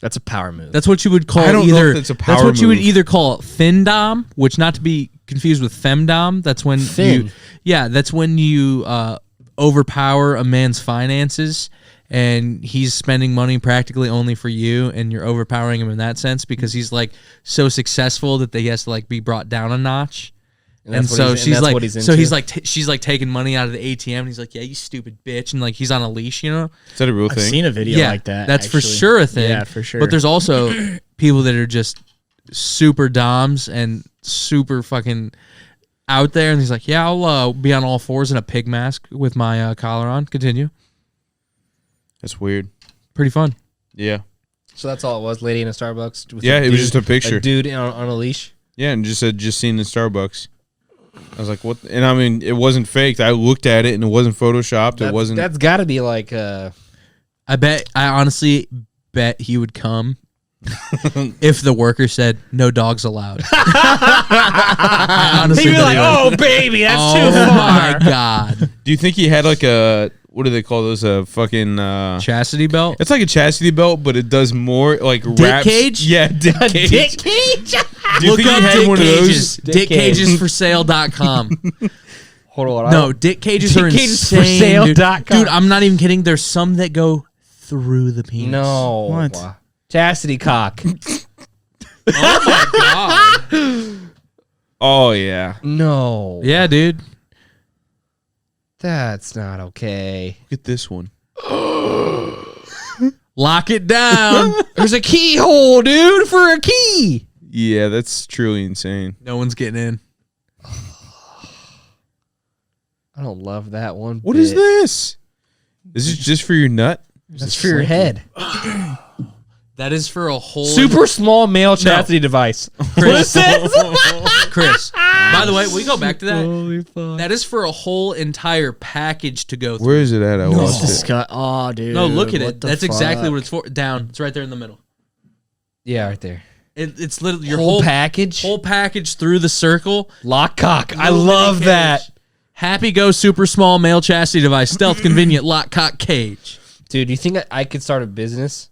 That's a power move. That's what you would call I don't know either. if that's a That's power what you would move. either call findom, which not to be confused with femdom. That's when Fin. that's when you overpower a man's finances, and he's spending money practically only for you, and you're overpowering him in that sense because he's like so successful that he has to like be brought down a notch. And that's what so he's- and she's that's like, what he's so he's into. like, she's like taking money out of the ATM, and he's like, yeah, you stupid bitch, and like he's on a leash, you know. Is that a real I've thing? seen a video Yeah, like that. that's for actually. sure a thing. Yeah, for sure. But there's also people that are just super doms and super fucking out there, and he's like, yeah, I'll be on all fours in a pig mask with my collar on. Continue. That's weird. Pretty fun. Yeah. So that's all it was. Lady in a Starbucks. With Yeah, a it was dude- just a picture. A dude on a leash. Yeah, and just said just seen in Starbucks. I was like, what? And I mean, it wasn't faked. I looked at it, and it wasn't photoshopped. It wasn't. That's got to be like. I honestly bet he would come if the worker said no dogs allowed. I honestly He'd be bet like, he would. "Oh, baby, that's Oh too my far." god, Do you think he had like a what do they call those? A fucking. chastity belt. It's like a chastity belt, but it does more like Dick wraps. cage? Yeah, dick cage. Dick cage. Do you Look think he up had dick one cages. of those? Dick cagesforsale.com. Hold on. No, dick cages are insane, dude. Dude, I'm not even kidding. There's some that go through the penis. No. What? Chastity cock. Oh my god. Oh yeah. No. Yeah, dude. That's not okay. Look at this one. Lock it down. There's a keyhole, dude, for a key. Yeah, that's truly insane. No one's getting in. I don't love that one. What is this? Is this just for your nut? That's for your head. That is for a whole Super small male chastity device. Chris. Chris. By the way, we go back to that. Holy fuck. That is for a whole entire package to go through. Where is it at? I No, lost it. disgust. Oh, dude. No, look at what it. the That's exactly fuck? what it's for. Down. It's right there in the middle. Yeah, right there. It's literally your Whole package. whole package through the circle. Lock cock. I Little love mini that. cage. Happy Go super small male chastity device. Stealth convenient lock cock cage. Dude, do you think I could start a business?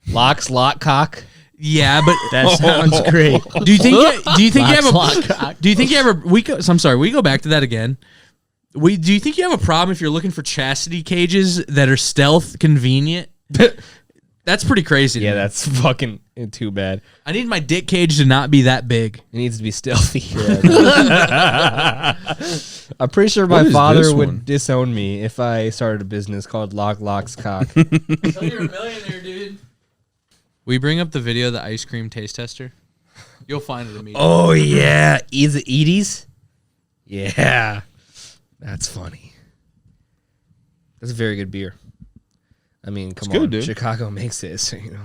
Locks, lock cock. Yeah, but That sounds great. do you think you have a Lock cock. do you think you have a I'm sorry, we go back to that again. Do you think you have a problem if you're looking for chastity cages that are stealth convenient? That's pretty crazy. to Yeah, me. that's fucking too bad. I need my dick cage to not be that big. It needs to be stealthy. I'm pretty sure What my is father this would one? disown me if I started a business called Locks Cock. Tell you're a millionaire, dude. We bring up the video of the ice cream taste tester. You'll find it immediately. Oh yeah, is it Edie's? Yeah, that's funny. That's a very good beer. I mean, come good, on, dude. Chicago makes it, so you know.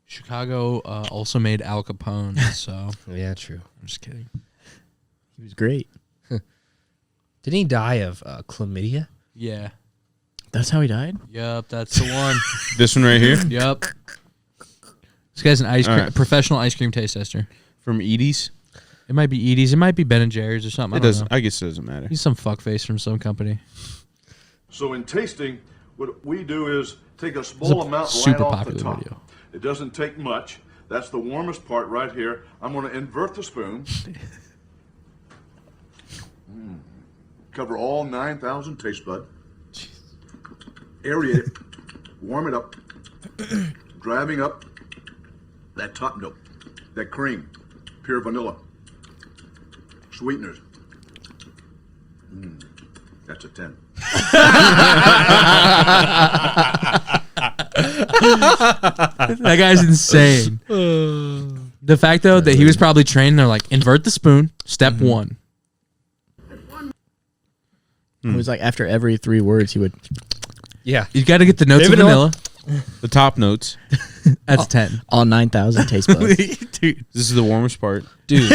Chicago also made Al Capone, so Yeah, true. I'm just kidding. He was great. Didn't he die of chlamydia? Yeah. That's how he died? Yup, that's the one. This one right here Yup. This guy's an All right. professional ice cream taste tester. from Edie's. It might be Edie's. It might be Ben and Jerry's or something. It I don't doesn't. know. I guess it doesn't matter. He's some fuckface from some company. So in tasting, what we do is take a small amount right super off the popular top. video. It doesn't take much. That's the warmest part right here. I'm going to invert the spoon. Cover all 9,000 taste bud. Aerate it. Warm it up. Driving up that top note, that cream, pure vanilla, sweeteners. That's a 10. That guy's insane. The fact, though, that he was probably trained, they're like, invert the spoon, step one. It was like after every 3 words, he would. Yeah. You got to get the notes of Vanilla. vanilla. The top notes. That's 10. All 9,000 taste buds. Dude, This is the warmest part. Dude.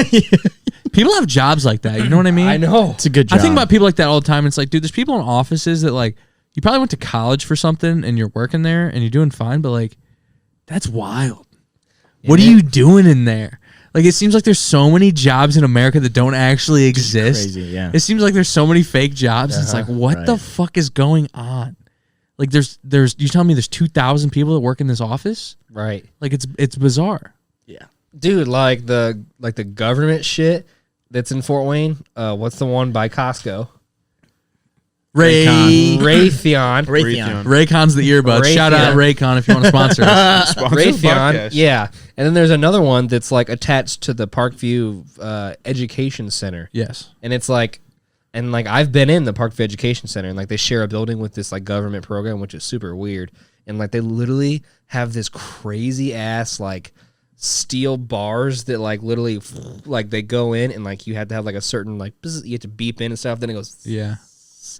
people have jobs like that. You know what I mean? I know. It's a good job. I think about people like that all the time. It's like, dude, there's people in offices that like, you probably went to college for something and you're working there and you're doing fine, but like, that's wild. What are you doing in there? Like, it seems like there's so many jobs in America that don't actually exist. crazy, yeah. It seems like there's so many fake jobs. It's like, what the right. fuck is going on? Like, there's you telling me there's 2,000 people that work in this office? Right. Like, it's bizarre. Yeah. Dude, like the government shit that's in Fort Wayne. What's the one by Costco? Raycon. Raytheon. Raycon's the earbuds. Shout out Raycon if you want to sponsor us. Sponsor the Raytheon, podcast. yeah. And then there's another one that's like attached to the Parkview Education Center. Yes. And it's like, and like I've been in the Parkview Education Center, and like they share a building with this like government program, which is super weird. And like they literally have this crazy ass like steel bars that like literally like they go in and like you have to have like a certain like you have to beep in and stuff. Then it goes Yeah.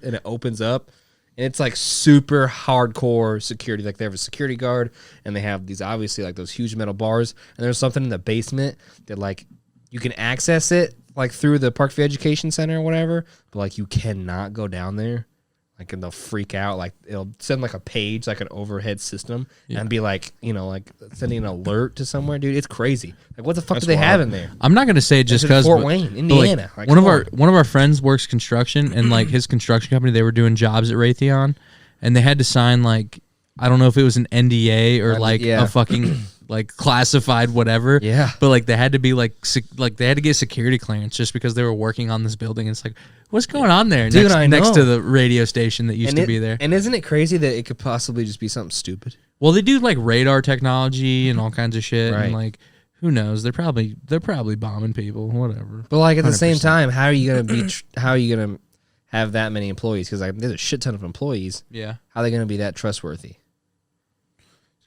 and it opens up. And it's like super hardcore security. Like they have a security guard and they have these obviously like those huge metal bars. And there's something in the basement that like you can access it like through the Parkview Education Center or whatever, but like you cannot go down there. Like, and they'll freak out. Like it'll send like a page, like an overhead system, and be like, you know, like sending an alert to somewhere, dude. It's crazy. Like, what the fuck do they have in there? I'm not gonna say just It's in because Fort Wayne, Indiana. Like, one of come our friends works construction, and like his construction company, they were doing jobs at Raytheon, and they had to sign like, I don't know if it was an NDA or like yeah. a fucking like classified whatever. Yeah. But like they had to be like they had to get security clearance just because they were working on this building. And it's like, what's going on there? Dude, next, I next know. to the radio station that used And to it- be there. And isn't it crazy that it could possibly just be something stupid? Well, they do like radar technology and all kinds of shit, Right. and like who knows? They're probably bombing people, whatever. But like at the same time, how are you gonna be? How are you gonna have that many employees? Because like there's a shit ton of employees. Yeah. How are they gonna be that trustworthy?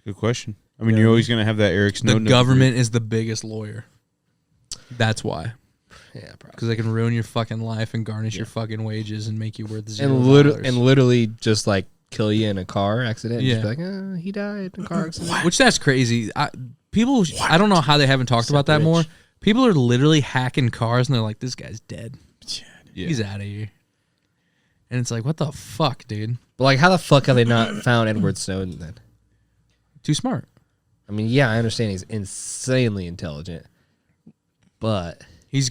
Good question. I mean, you're always going to have that Eric The Snowden. government is the biggest lawyer. That's why. Yeah, probably. Because they can ruin your fucking life and garnish your fucking wages and make you worth $0. And literally just like kill you in a car accident. And Yeah. just be like, he died in a car accident. Which that's crazy. I don't know how they haven't talked about that more. People are literally hacking cars and they're like, this guy's dead. Yeah. He's out of here. And it's like, what the fuck, dude? But like, how the fuck have they not found Edward Snowden then? Too smart. I mean, yeah, I understand he's insanely intelligent, but He's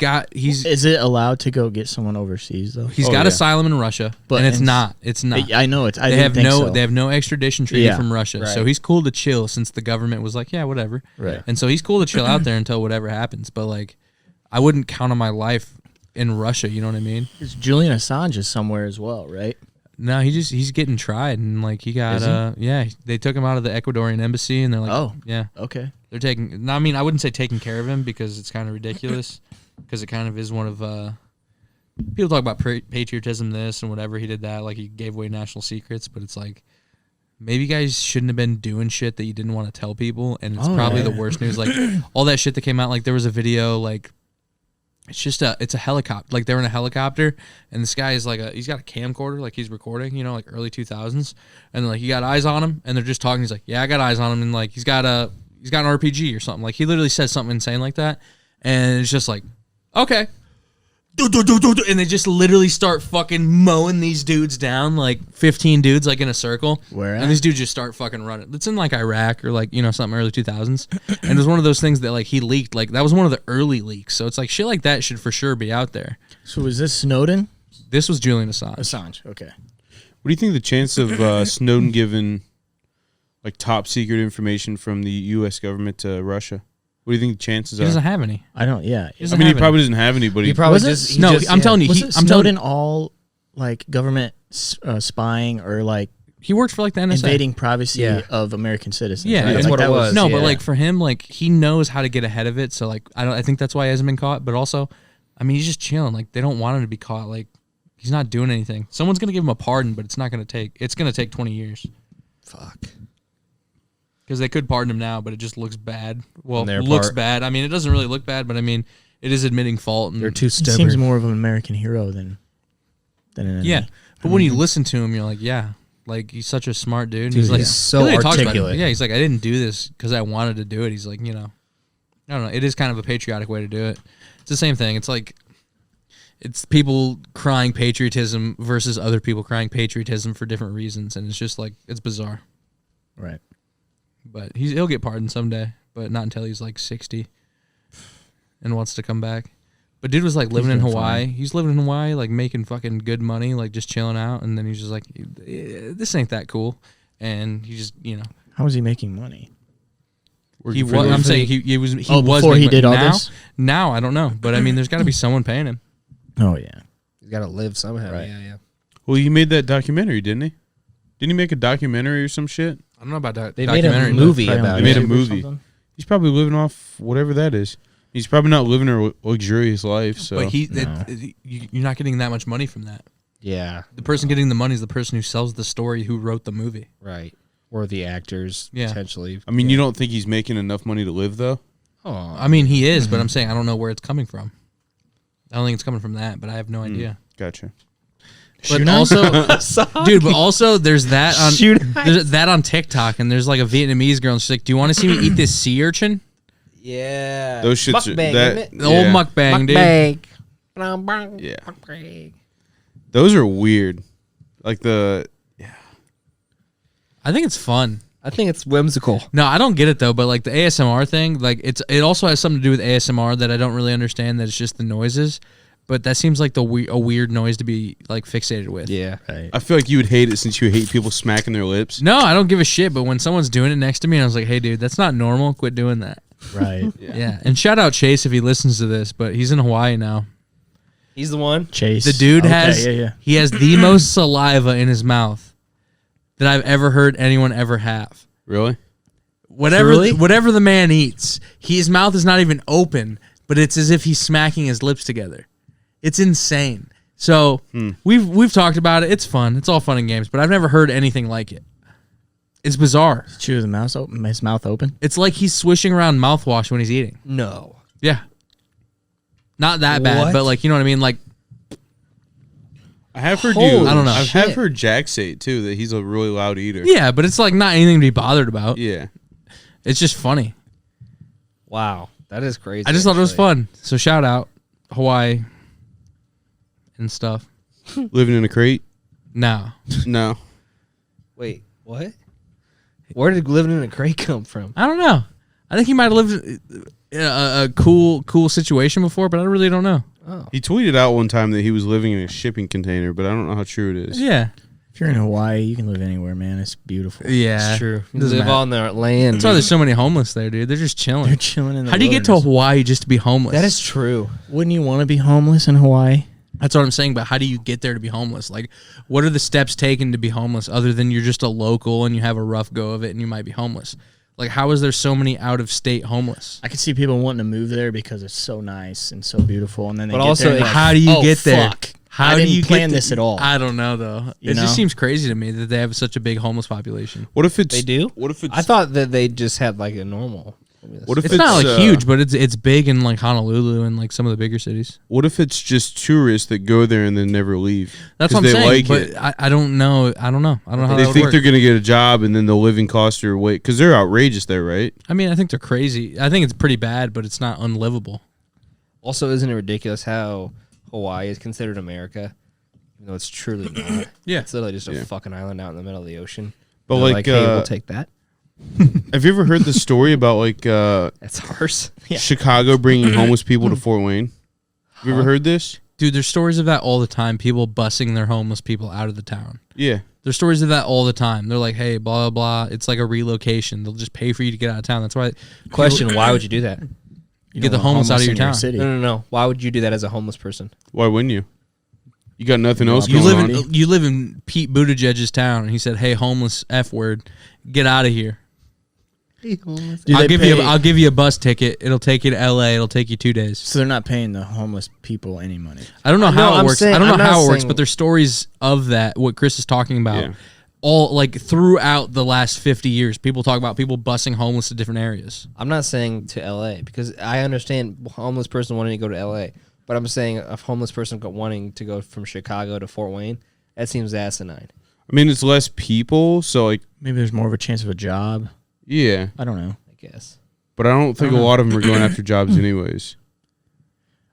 Is it allowed to go get someone overseas though? got asylum in Russia, But and it's it's- not. It's not. I know it's. I They didn't have think no so. they have no extradition treaty Yeah. from Russia, so Right. he's cool to chill since the government was like, yeah, whatever. Right. And so he's cool to chill out there until whatever happens. But like, I wouldn't count on my life in Russia. You know what I mean? Julian Assange is somewhere as well, right? No, he's getting tried, and like he got Is he? yeah, they took him out of the Ecuadorian embassy, and they're like, Oh. yeah, Okay. they're taking. No, I mean, I wouldn't say taking care of him because it's kind of ridiculous, because it kind of is one of people talk about patriotism, this and whatever, he did that, like he gave away national secrets, but it's like, maybe you guys shouldn't have been doing shit that you didn't want to tell people, and it's probably the worst news. Like all that shit that came out, like there was a video, like it's a helicopter, like they were in a helicopter, and this guy is like he's got a camcorder, like he's recording, you know, like early 2000s, and like he got eyes on him, and they're just talking. He's like, yeah, I got eyes on him, and like he's got an RPG or something. Like he literally says something insane like that, and it's just like, okay. And they just literally start fucking mowing these dudes down, like 15 dudes, like in a circle. Where at? And these dudes just start fucking running. It's in like Iraq or like, you know, something early 2000s. And it was one of those things that like he leaked. Like that was one of the early leaks. So it's like shit like that should for sure be out there. So is this Snowden? This was Julian Assange. Assange. Okay. What do you think the chance of Snowden giving like top secret information from the U.S. government to Russia? What do you think the chances He are? doesn't have any. I don't. Yeah. He I doesn't mean, he have probably any. doesn't have anybody. he probably Was it? just he No, just- I'm telling you, Was he, it I'm Snowden telling all like government spying or like he worked for like the NSA. invading privacy Yeah. of American citizens? Yeah, right? that's Like, what it that was. No, yeah. but like for him, like he knows how to get ahead of it. So like I think that's why he hasn't been caught. But also, I mean, he's just chilling. Like they don't want him to be caught. Like he's not doing anything. Someone's gonna give him a pardon, but it's gonna take 20 years. fuck. Because they could pardon him now, but it just looks bad. Well, On their looks part. bad. I mean, it doesn't really look bad, but I mean, it is admitting fault. And They're too he stubborn. seems more of an American hero than than an enemy. Yeah, but when you listen to him, you're like, yeah, like he's such a smart dude. And he's like, he's so he literally talks about it. articulate. Yeah, he's like, I didn't do this because I wanted to do it. He's like, I don't know. It is kind of a patriotic way to do it. It's the same thing. It's like, it's people crying patriotism versus other people crying patriotism for different reasons, and it's just like, it's bizarre. Right. But he'll get pardoned someday, but not until he's like 60 and wants to come back. But dude was like living in doing Hawaii. fine. He's living in Hawaii, like making fucking good money, like just chilling out. And then he's just like, this ain't that cool. And he just, How was he making money? Working he for was. the- I'm saying he was. He Oh, was before he making did all now, this? Now I don't know, but I mean, there's got to be someone paying him. Oh yeah. He's got to live somehow. Right. Yeah. Well, he made that documentary, didn't he? Didn't he make a documentary or some shit? I don't know about that. They made a documentary, but- movie Probably on about They made a it. YouTube or movie. something. He's probably living off whatever that is. He's probably not living a luxurious life. So But No. you're not getting that much money from that. Yeah, The person getting the money is the person who sells the story, who wrote the movie. right. Or the actors, Yeah. potentially. I mean, you don't think he's making enough money to live though? Oh, I mean, he is, but I'm saying I don't know where it's coming from. I don't think it's coming from that, but I have no idea. Gotcha. But also, dude, but also there's that on there's that on TikTok, and there's like a Vietnamese girl, and she's like, "Do you want to see me eat this sea urchin?" yeah. Those shits are Mukbang, that. isn't it? The old mukbang, dude. Mukbang. Yeah. Mukbang. Those are weird. Like I think it's fun. I think it's whimsical. No, I don't get it though. But like the ASMR thing, like it also has something to do with ASMR that I don't really understand. That it's just the noises, but that seems like a weird noise to be like fixated with. Yeah. Right. I feel like you would hate it since you hate people smacking their lips. No, I don't give a shit. But when someone's doing it next to me, and I was like, "Hey, dude, that's not normal. Quit doing that." Right. Yeah. And shout out Chase if he listens to this, but he's in Hawaii now. He's the one. Chase. The dude Okay, has Yeah. he has the most saliva in his mouth that I've ever heard anyone ever have. Really? Whatever the man eats, his mouth is not even open, but it's as if he's smacking his lips together. It's insane. So we've talked about it. It's fun. It's all fun and games, but I've never heard anything like it. It's bizarre. Chew his mouth open. It's like he's swishing around mouthwash when he's eating. No. Yeah. Not that bad, What? but like, you know what I mean? Like, I have heard Holy you. I don't know. I've shit. heard Jack say it too that he's a really loud eater. yeah, but it's like not anything to be bothered about. Yeah. It's just funny. Wow. That is crazy. I just thought it was actually. fun. So shout out Hawaii and stuff. Living in a crate? No. No. Wait, what? Where did living in a crate come from? I don't know. I think he might have lived in a cool situation before, but I really don't know. Oh. He tweeted out one time that he was living in a shipping container, but I don't know how true it is. Yeah. If you're in Hawaii, you can live anywhere, man. It's beautiful. Yeah. It's true. You Doesn't live matter. on their land. That's why there's so many homeless there, dude. They're just chilling. They're chilling in the How do you get to wilderness. Hawaii just to be homeless? That is true. Wouldn't you want to be homeless in Hawaii? That's what I'm saying, but how do you get there to be homeless? Like, what are the steps taken to be homeless other than you're just a local and you have a rough go of it and you might be homeless? Like, how is there so many out-of-state homeless? I could see people wanting to move there because it's so nice and so beautiful, and then they But get also, there and they're how like, do you "Oh, get there? Fuck. How I do didn't you plan get this at all. I don't know, though. You It know? just seems crazy to me that they have such a big homeless population. What if it's They do? What if it's I thought that they just had like a normal. What if It's not like uh, huge, but it's big in like Honolulu and like some of the bigger cities. What if it's just tourists that go there and then never leave? That's 'Cause what I'm they saying. like but it. I don't know. I don't know. I don't know how They that would think work. they're gonna get a job and then the living costs are way because they're outrageous there, right? I mean, I think they're crazy. I think it's pretty bad, but it's not unlivable. Also, isn't it ridiculous how Hawaii is considered America, even though it's truly not? Yeah. It's literally just a Yeah. fucking island out in the middle of the ocean. But They're like, hey, we'll take that. have you ever heard the story about like That's ours. Chicago bringing homeless people to Fort Wayne? Have you ever heard this? Dude, there's stories of that all the time. People busing their homeless people out of the town. Yeah. There's stories of that all the time. They're like, hey, blah, blah, blah. It's like a relocation. They'll just pay for you to get out of town. That's why Question: why would you do that? you get the don't want homeless out of your in town. city. No. Why would you do that as a homeless person? Why wouldn't you? You got nothing else You going live on. in you live in Pete Buttigieg's town, and he said, "Hey, homeless F word, get out of here. Do I'll they give pay- I'll give you a bus ticket. It'll take you to L.A. It'll take you 2 days." So they're not paying the homeless people any money. I don't know No, how it I'm works. saying- I don't know I'm not how it works, saying- but there's stories of that. What Chris is talking about, Yeah. all like throughout the last 50 years, people talk about people busing homeless to different areas. I'm not saying to L.A. because I understand a homeless person wanting to go to L.A. But I'm saying a homeless person wanting to go from Chicago to Fort Wayne, that seems asinine. I mean, it's less people, so like, Maybe there's more of a chance of a job. yeah. I don't know. I guess. But I don't think a lot of them are going after jobs anyways.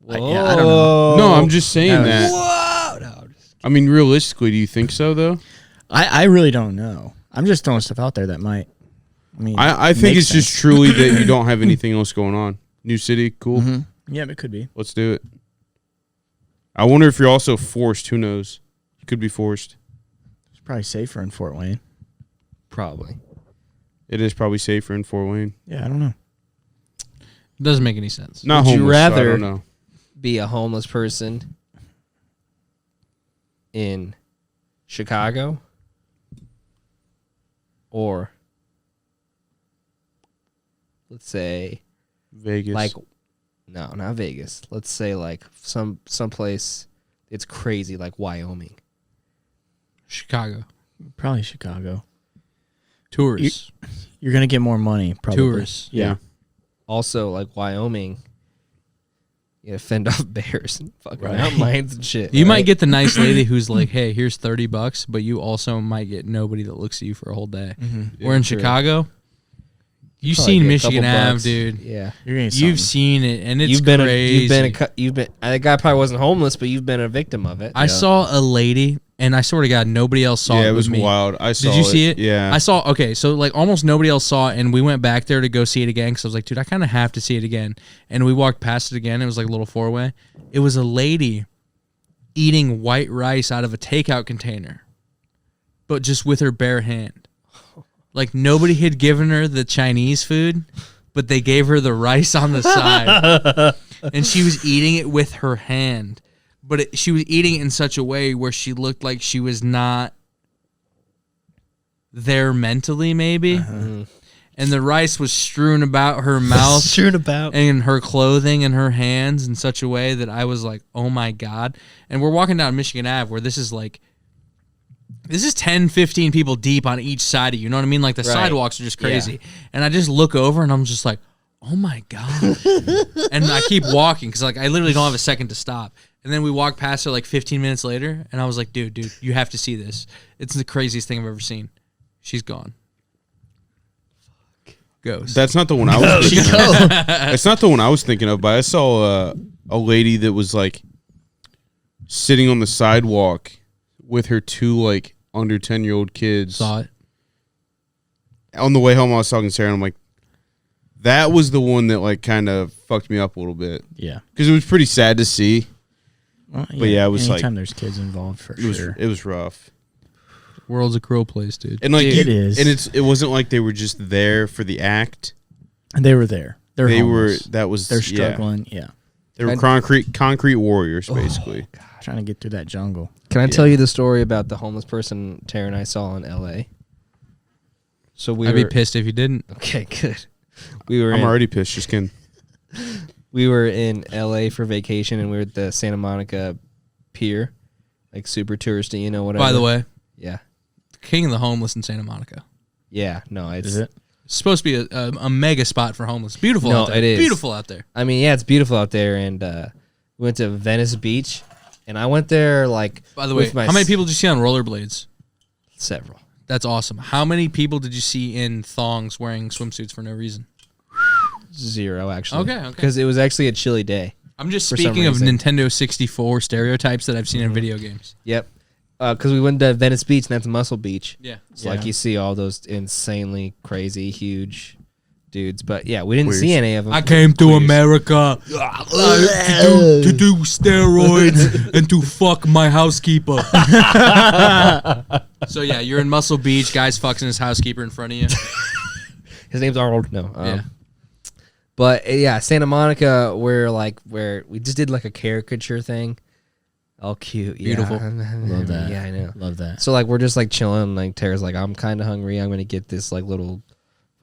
Yeah, I don't know. No, I'm just saying that. Whoa! No, I mean, realistically, do you think so though? I really don't know. I'm just throwing stuff out there that might. I mean, I think make it's just sense. truly that you don't have anything else going on. New city, cool. Yeah, it could be. Let's do it. I wonder if you're also forced. Who knows? You could be forced. It's probably safer in Fort Wayne. probably. It is probably safer in Fort Wayne. Yeah, I don't know. It doesn't make any sense. Not Would you homeless. So I rather- don't know. Be a homeless person in Chicago or let's say Vegas. like no, not Vegas. Let's say like some place it's crazy like Wyoming. Chicago. Probably Chicago. Tourists. You're gonna get more money. Probably. Tourists. Yeah. Also like Wyoming, you gotta fend off bears and fucking Right. mountain lions and shit. You might right? get the nice lady who's like, hey, here's $30, but you also might get nobody that looks at you for a whole day. We're in true. Chicago. You've Probably seen get a Michigan couple Ave, bucks. dude. Yeah. You're gonna get You've something. seen it, and it's You've been crazy. that guy probably wasn't homeless, but you've been a victim of it. I saw a lady, and I swear to God, nobody else saw yeah, it it with was me. wild. I saw Did you see it? Yeah. I saw, okay, so like almost nobody else saw it, and we went back there to go see it again because I was like, dude, I kind of have to see it again. And we walked past it again. It was like a little four-way. It was a lady eating white rice out of a takeout container, but just with her bare hand. Like nobody had given her the Chinese food, but they gave her the rice on the side. And she was eating it with her hand. But she was eating it in such a way where she looked like she was not there mentally, maybe. And the rice was strewn about her mouth strewn about. and her clothing and her hands in such a way that I was like, oh my God. And we're walking down Michigan Ave where this is 10, 15 people deep on each side of you. You know what I mean? Like the sidewalks are just crazy. And I just look over and I'm just like, oh my God. And I keep walking because like I literally don't have a second to stop. And then we walk past her like 15 minutes later and I was like, dude, you have to see this. It's the craziest thing I've ever seen. She's gone. Ghost. That's not the one I was thinking of. It's not the one I was thinking of, but I saw a lady that was like sitting on the sidewalk with her two like under 10-year-old kids. Saw it. On the way home, I was talking to Sarah, and I'm like, that was the one that like kind of fucked me up a little bit Yeah. because it was pretty sad to see. Well, But yeah, it was like- anytime there's kids involved for sure. It was rough. World's a cruel place, dude. And like It is. and it wasn't like they were just there for the act. And they were there. They're They homeless. were. That was. They're yeah. struggling. Yeah. They were concrete warriors, basically. Trying to get through that jungle. Can I tell you the story about the homeless person Tara and I saw in L.A.? So we I'd were be pissed if you didn't. okay. Good. We were. I'm in, already pissed. Just kidding. We were in L.A. for vacation, and we were at the Santa Monica Pier, like super touristy, you know, whatever. By the way, Yeah. King of the Homeless in Santa Monica. Yeah. No, it's. Is it? It's supposed to be a mega spot for homeless. Beautiful No, out there. it is. Beautiful out there. I mean, yeah, it's beautiful out there, and we went to Venice Beach, and I went there like. By the way, with my how many people did you see on rollerblades? Several. That's awesome. How many people did you see in thongs wearing swimsuits for no reason? 0 actually. Okay, okay. Because it was actually a chilly day. I'm just For some speaking of reason. Nintendo 64 stereotypes that I've seen in video games. Yep. Because we went to Venice Beach, and that's Muscle Beach. Yeah. So like Yeah. you see all those insanely crazy, huge dudes. But yeah, we didn't see any of them. I came to America to do steroids and to fuck my housekeeper. So yeah, you're in Muscle Beach. Guy's fucking his housekeeper in front of you. His name's Arnold. No. Yeah. But yeah, Santa Monica, where we just did like a caricature thing. All cute. Yeah. Beautiful. Love that. Yeah, I know. Love that. So like we're just like chilling. Like Tara's like, I'm kind of hungry. I'm gonna get this like little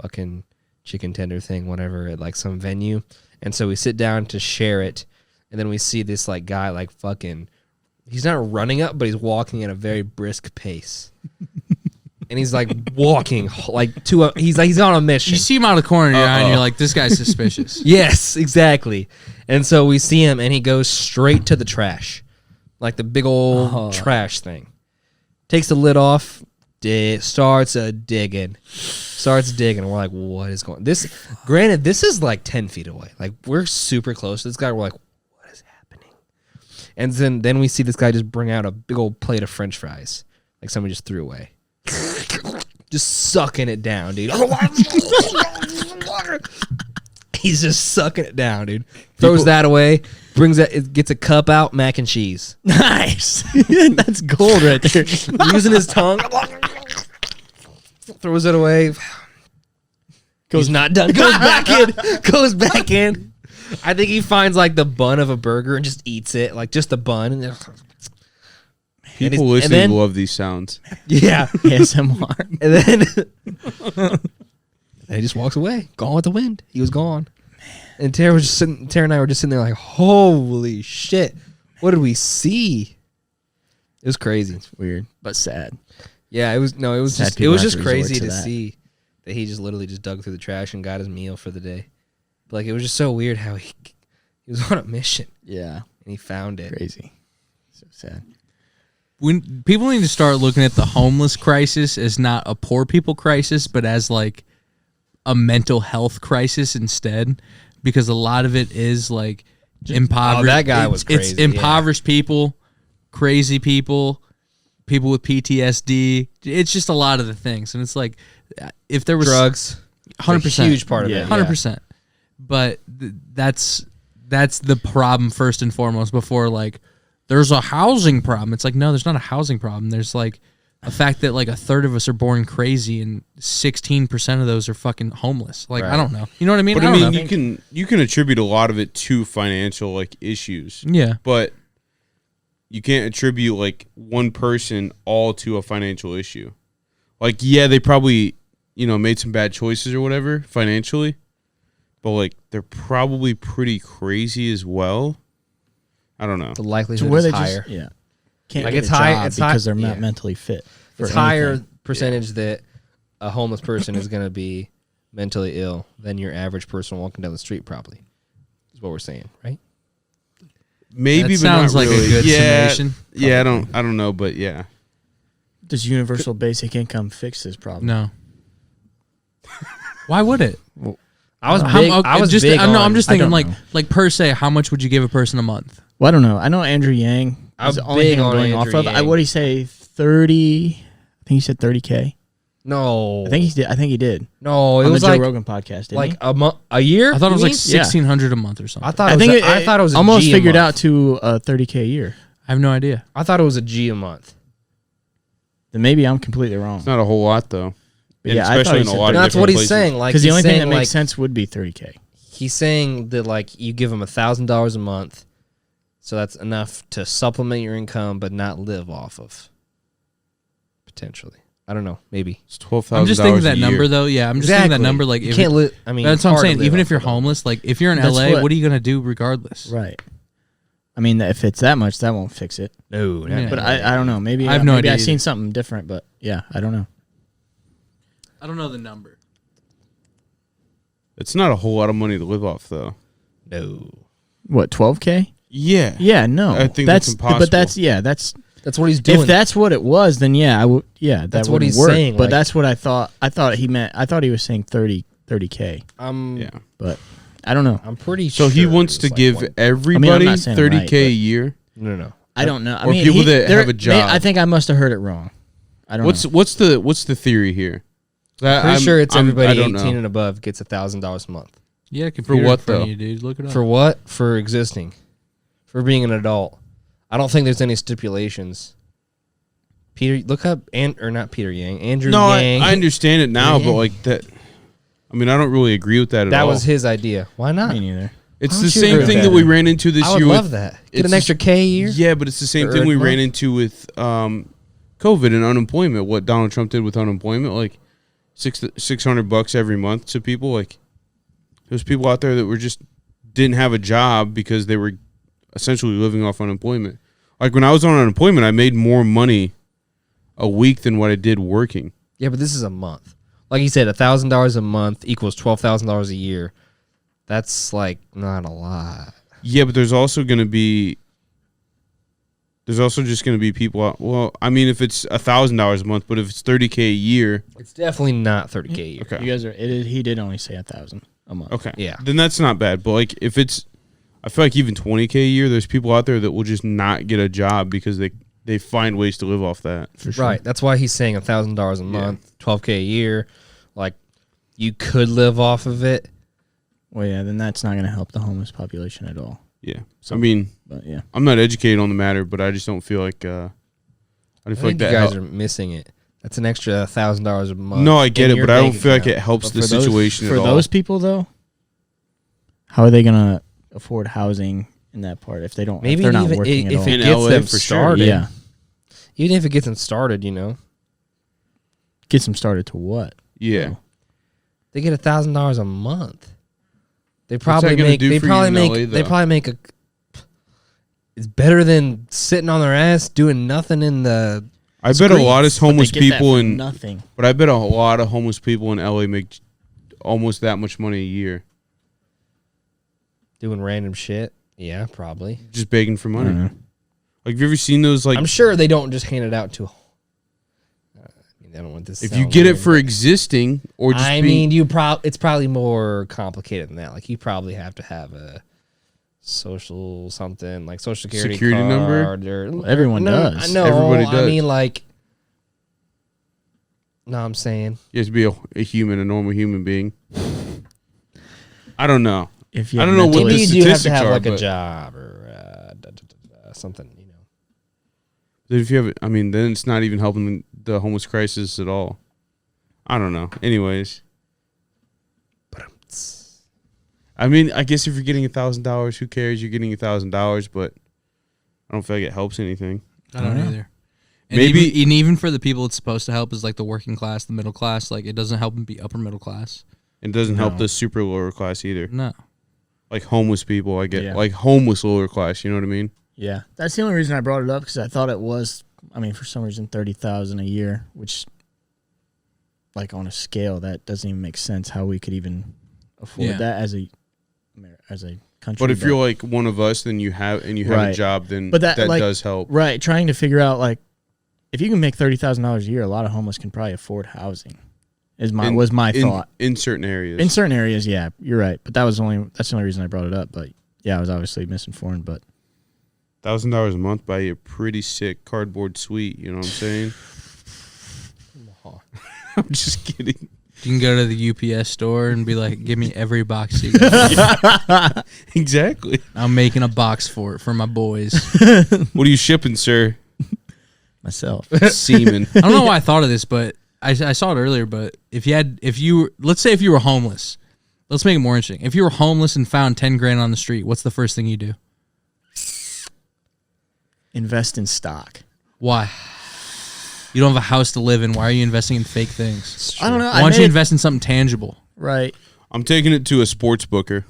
fucking chicken tender thing, whatever, at like some venue. And so we sit down to share it, and then we see this like guy like fucking. He's not running up, but he's walking at a very brisk pace. and he's like walking like to he's on a mission. You see him out of the corner of your eye, and you're like, this guy's suspicious. Yes, exactly. And so we see him, and he goes straight to the trash, like the big old trash thing. Takes the lid off, starts digging. We're like, what is going? This, granted, this is like 10 feet away. Like we're super close to this guy. We're like, what is happening? And then we see this guy just bring out a big old plate of French fries, like somebody just threw away. Just sucking it down, dude. He's just sucking it down, dude. Throws that away, gets a cup out, mac and cheese. Nice. That's gold right there. Using his tongue. Throws it away. He's not done. Goes back in. I think he finds like the bun of a burger and just eats it, like just the bun. People listening love these sounds. Yeah. ASMR. And then he just walks away, gone with the wind. He was gone. And Tara and I were just sitting there like, holy shit. What did we see? It was crazy. It's weird, but sad. Yeah, it was Sad just people have to crazy resort to to that. see that he just literally just dug through the trash and got his meal for the day. But like it was just so weird how he was on a mission Yeah, and he found it. crazy. So sad. When people need to start looking at the homeless crisis as not a poor people crisis, but as like a mental health crisis instead, because a lot of it is like impoverished. that guy was crazy, It's impoverished people, crazy people, people with PTSD. It's just a lot of the things, and it's like if there was Drugs, 100%, huge part of Yeah. it. 100%. But that's the problem first and foremost. Before like there's a housing problem. It's like no, there's not a housing problem. There's like a fact that like a third of us are born crazy and 16% of those are fucking homeless. Like I don't know. You know what I mean? But I I don't mean, know. you can attribute a lot of it to financial like issues. Yeah. But you can't attribute like one person all to a financial issue. Like, yeah, they probably, made some bad choices or whatever financially, but like they're probably pretty crazy as well. I don't know. The To likelihood where is they higher. just can't Like, get it's a high- job it's high- because they're not yeah. mentally fit. For It's higher anything. percentage that a homeless person is going to be mentally ill than your average person walking down the street. Probably is what we're saying, right? Maybe, That but sounds not like a really. good yeah, summation. Yeah, I don't know, but yeah. Does universal basic income fix this problem? No. Why would it? I was How- big. okay, I was just big. I'm on, just I thinking don't know. like per se, how much would you give a person a month? Well, I don't know. I know Andrew Yang. I'm is the only big thing I'm on going Andrew off of. Yang. What did he say? 30. I think he said 30K. No, I think he did. I think he did. no. It on was the Joe like Rogan podcast. Didn't he? a year. I thought it was you like mean? 1,600 a month or something. I thought. I It think was I thought it was a almost G a figured month. out to 30K a year. I have no idea. I thought it was a G a month. Then maybe I'm completely wrong. It's not a whole lot though. But And yeah, I thought especially he in a said lot of And that's different what he's places. saying. Like because the he's only thing saying, that makes like, sense would be 30K. He's saying that like you give him $1,000 a month, so that's enough to supplement your income, but not live off of. Potentially, I don't know. Maybe. It's $12,000. I'm just thinking that a year. number though. Yeah, I'm just thinking that number. Like you if can't it- live. I mean, that's it's what I'm hard to saying. live Even off if you're of that. homeless, like if you're in That's LA, what- what are you gonna do regardless? Right. I mean, if it's that much, that won't fix it. No, Yeah. But I don't know. Maybe I have no maybe idea I've seen either. something different, but yeah, I don't know. I don't know the number. It's not a whole lot of money to live off though. no. What, 12K? Yeah. Yeah, no. I think that's impossible. But that's That's what he's doing. if that's what it was, then yeah, I would. Yeah, That's that what wouldn't he's work. saying, But like- that's what I thought. I thought he was saying 30K. Yeah. But I don't know. I'm pretty So sure. he wants it's to like give one- everybody not saying 30K right, a but- year. No. I don't know. I Or mean, people that have a job. I think I must have heard it wrong. I don't know. What's the theory here? Pretty sure it's I everybody don't 18 know. and above gets $1,000 a month. Yeah, computer what, in front of though? you, dude. Look it up. For what? For existing. For being an adult. I don't think there's any stipulations. Peter, look up or not Peter Yang, Andrew No, Yang. I understand it now, Yeah. but like that. I mean, I don't really agree with that at that all. was his idea. Why not? Me neither. It's Why the don't you same agree thing with that that? we ran into this I would year. love with, that. Get it's an the- extra K a year. Yeah, but it's the same Or thing we a ran month. into with COVID and unemployment. What Donald Trump did with unemployment, like $600 every month to people. Like there's people out there that were just didn't have a job because they were essentially living off unemployment. Like when I was on unemployment, I made more money a week than what I did working. Yeah, but this is a month. Like you said, $1,000 a month equals $12,000 a year. That's like not a lot. Yeah, but there's also just going to be people. Well, I mean, if it's $1,000 a month, but if it's $30K a year, It's definitely not $30K a year. okay, You guys are. He did only say 1,000 a month. okay, Yeah. then that's not bad. But like, if it's, I feel like even $20K a year, there's people out there that will just not get a job because they find ways to live off that. For sure. Right. That's why he's saying $1,000 a month, $12K a year. Like, you could live off of it. Well, yeah. Then that's not going to help the homeless population at all. Yeah, I mean, But yeah. I'm not educated on the matter, but I just don't feel like I don't I feel like think you that. guys are missing it. That's an extra $1,000 a month. No, I get in it, your but I don't bank feel like account. it helps the For those- situation for at all. those people though, how are they going to afford housing in that part if they don't? Maybe if they're not even working at if all? it In gets LA them for sure. started. Yeah. Even if it gets them started, Gets them started to what? Yeah, they get $1,000 a month. They that probably gonna make. do They for you probably in make. LA, They though? probably make a. It's better than sitting on their ass doing nothing in the. I bet a lot of But they homeless get that people for in, nothing. but I bet a lot of homeless people in LA make almost that much money a year Doing random shit. Yeah, probably. just begging for money. Mhm. Like, have you ever seen those? Like, I'm sure they don't just hand it out to. I don't want this. to if you sound get it weird, for but- existing or just I being, mean, it's probably more complicated than that. Like, you probably have to have a social something, like social security number? card or Everyone no, does. I know. Everybody I does. mean, like, no, I'm saying you have to be a human, a normal human being. I don't know. If you I have don't know what mental maybe the you do have to statistics have are, like a but- job or something. If you have, I mean, then it's not even helping the homeless crisis at all. I don't know. Anyways, I mean, I guess if you're getting $1,000, who cares? You're getting $1,000, but I don't feel like it helps anything. I don't either. And Maybe- even for the people it's supposed to help is like the working class, the middle class. Like it doesn't help them be upper middle class. It doesn't help No. the super lower class either. No. Like homeless people, I get Yeah. like homeless lower class. You know what I mean? Yeah, that's the only reason I brought it up because I thought it was. I mean, for some reason, 30,000 a year, which, like on a scale, that doesn't even make sense. How we could even afford Yeah. that as a country. But if you're like one of us, then you have a Right. job, then But that, that like, does help. right, trying to figure out like if you can make $30,000 a year, a lot of homeless can probably afford housing. Was my thought in certain areas. in certain areas. Yeah, you're right. But that's the only reason I brought it up. But yeah, I was obviously misinformed. But $1,000 a month buy you a pretty sick cardboard suite. You know what I'm saying? I'm just kidding. You can go to the UPS store and be like, give me every box you got. Exactly. I'm making a box for it for my boys. What are you shipping, sir? myself, Semen. I don't know why I thought of this, but I saw it earlier. But let's say if you were homeless, let's make it more interesting. If you were homeless and found 10 grand on the street, what's the first thing you do? invest in stock. Why? You don't have a house to live in. Why are you investing in fake things? I don't know. Why don't you invest in something tangible? Right. I'm taking it to a sports booker.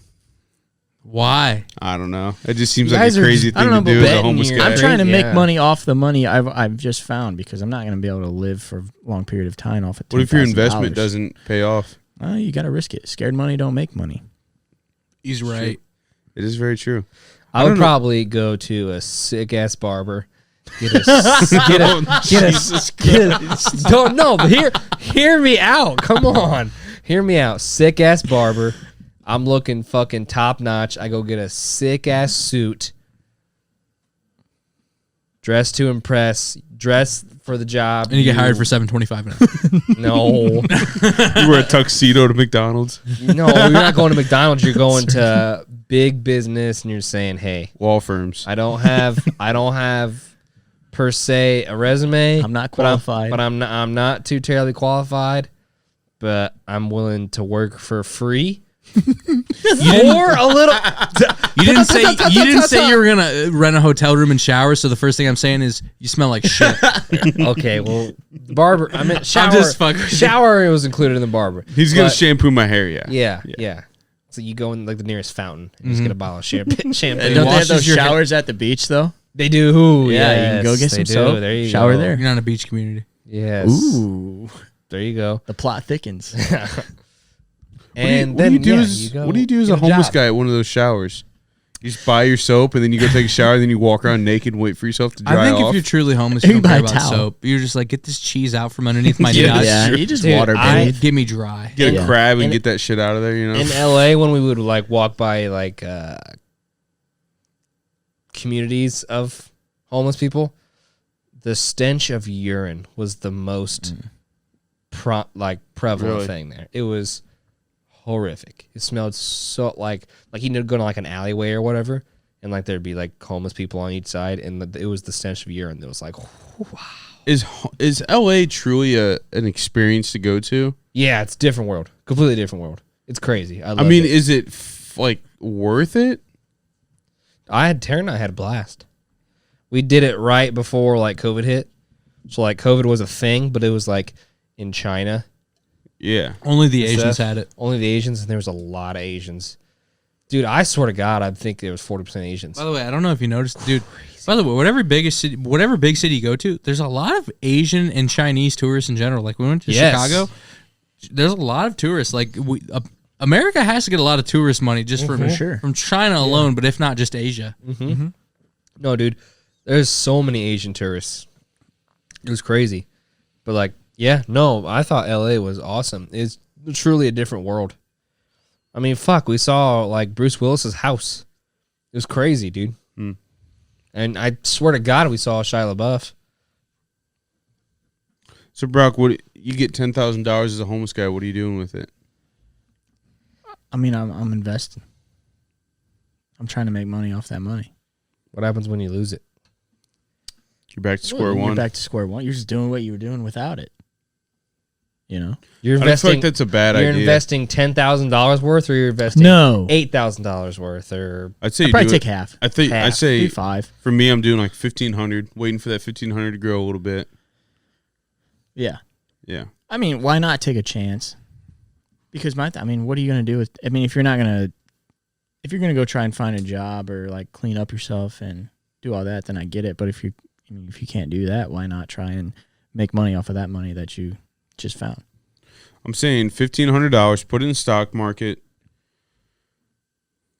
Why? I don't know. It just seems You like guys a are crazy just- I thing don't to know, do but as a betting homeless here- guy. I'm trying to make Yeah. money off the money I've just found because I'm not going to be able to live for a long period of time off of $10,000. What if your investment doesn't pay off? You got to risk it. Scared money don't make money. He's right. It is very true. I would don't know. probably go to a sick ass barber. Don't know, but hear me out. Come on, hear me out. Sick ass barber. I'm looking fucking top notch. I go get a sick ass suit, dress to impress, dress for the job. And you get hired for $7.25 an hour. No, You wear a tuxedo to McDonald's. no, you're not going to McDonald's. You're going to big business, and you're saying, "Hey, Law firms. I don't have per se a resume. I'm not but I'm- qualified. but I'm not too terribly qualified. But I'm willing to work for free. Or a little. You didn't say you were gonna rent a hotel room and shower. So the first thing I'm saying is you smell like shit. Okay, well, barber. I meant shower. just fucking with you. Shower was included in the barber. He's gonna But- shampoo my hair. Yeah. So you go in like the nearest fountain and just get a bottle of champagne. Don't they have washes those your hair. showers at the beach though? They do. Yeah, you can go yes, get they some soap, do. There you shower go. there. You're not in a beach community. Yes. Ooh, There you go. The plot thickens. And what do you then do yeah, as you go what do you do as get a homeless job. guy at one of those showers? You just buy your soap and then you go take a shower and then you walk around naked and wait for yourself to dry I think off. if you're truly homeless, You you don't can care buy a about towel. soap. You're just like, get this cheese out from underneath my Yeah, nuts. yeah, sure. you just Dude, water I- bathe. Get me dry. Get a Yeah. crab and And get that shit out of there, you know? In LA, when we would like walk by like communities of homeless people, the stench of urine was the most prevalent Really? thing there. It was horrific. It smelled so like you'd go to like an alleyway or whatever, and like there'd be like homeless people on each side, and it was the stench of urine that was like, Is LA truly an experience to go to? yeah, it's a different world, completely different world. It's crazy. I mean, it. is it like worth it? Tara and I had a blast. We did it right before like COVID hit. So like COVID was a thing, but it was like in China. Yeah. Only the and Asians stuff. had it. Only the Asians, and there was a lot of Asians. Dude, I swear to God, I think there was 40% Asians. By the way, I don't know if you noticed, dude. By the way, whatever big city you go to, there's a lot of Asian and Chinese tourists in general. Like we went to Yes. Chicago, there's a lot of tourists. Like America has to get a lot of tourist money just from China alone, but if not just Asia. No, dude, there's so many Asian tourists. It was crazy. But like, yeah, no, I thought LA was awesome. It's truly a different world. I mean, fuck, we saw like Bruce Willis's house. It was crazy, dude. And I swear to God, we saw Shia LaBeouf. So Brock, what you get $10,000 as a homeless guy? What are you doing with it? I mean, I'm investing. I'm trying to make money off that money. What happens when you lose it? You're back to square You're one. back to square one. You're just doing what you were doing without it. You know? You're I investing. feel like that's a bad you're idea. investing $10,000 worth, or you're investing No. $8,000 worth, or I'd say I'd you probably do take it. half. I think I'd half. say Maybe 5. for me, I'm doing like 1,500, waiting for that 1,500 to grow a little bit. Yeah. Yeah. I mean, why not take a chance? Because I mean, what are you going to do with? I mean, if you're going to go try and find a job or like clean up yourself and do all that, then I get it. But if you can't do that, why not try and make money off of that money that you just found? I'm saying $1,500, put it in the stock market,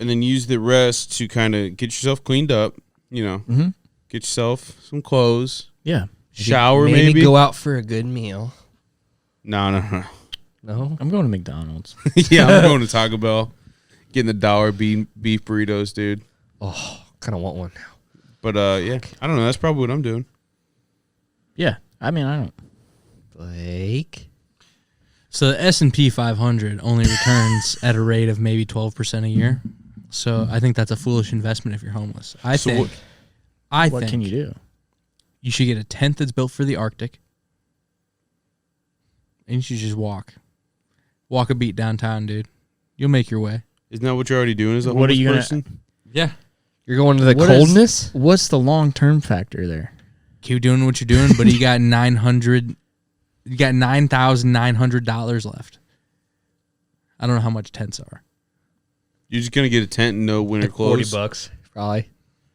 and then use the rest to kind of get yourself cleaned up. You know, Mm-hmm. get yourself some clothes, Yeah. shower maybe. go out for a good meal. No. No, I'm going to McDonald's. Yeah, I'm going to Taco Bell, getting the $1 beef burritos, dude. oh, kind of want one now. But yeah, I don't know. That's probably what I'm doing. Yeah. I mean, I don't. Blake, So the S&P 500 only returns at a rate of maybe 12% a year. So I think that's a foolish investment if you're homeless. I So think What can you do? you should get a tent that's built for the Arctic, and you should just walk a beat downtown, dude. You'll make your way. Isn't that what you're already doing as a What are homeless you gonna- person? Yeah. you're going to the What is- coldness. What's the long-term factor there? Keep doing what you're doing, but you got $9,900 left. I don't know how much tents are. You're just gonna get a tent and no winter clothes. $40, probably.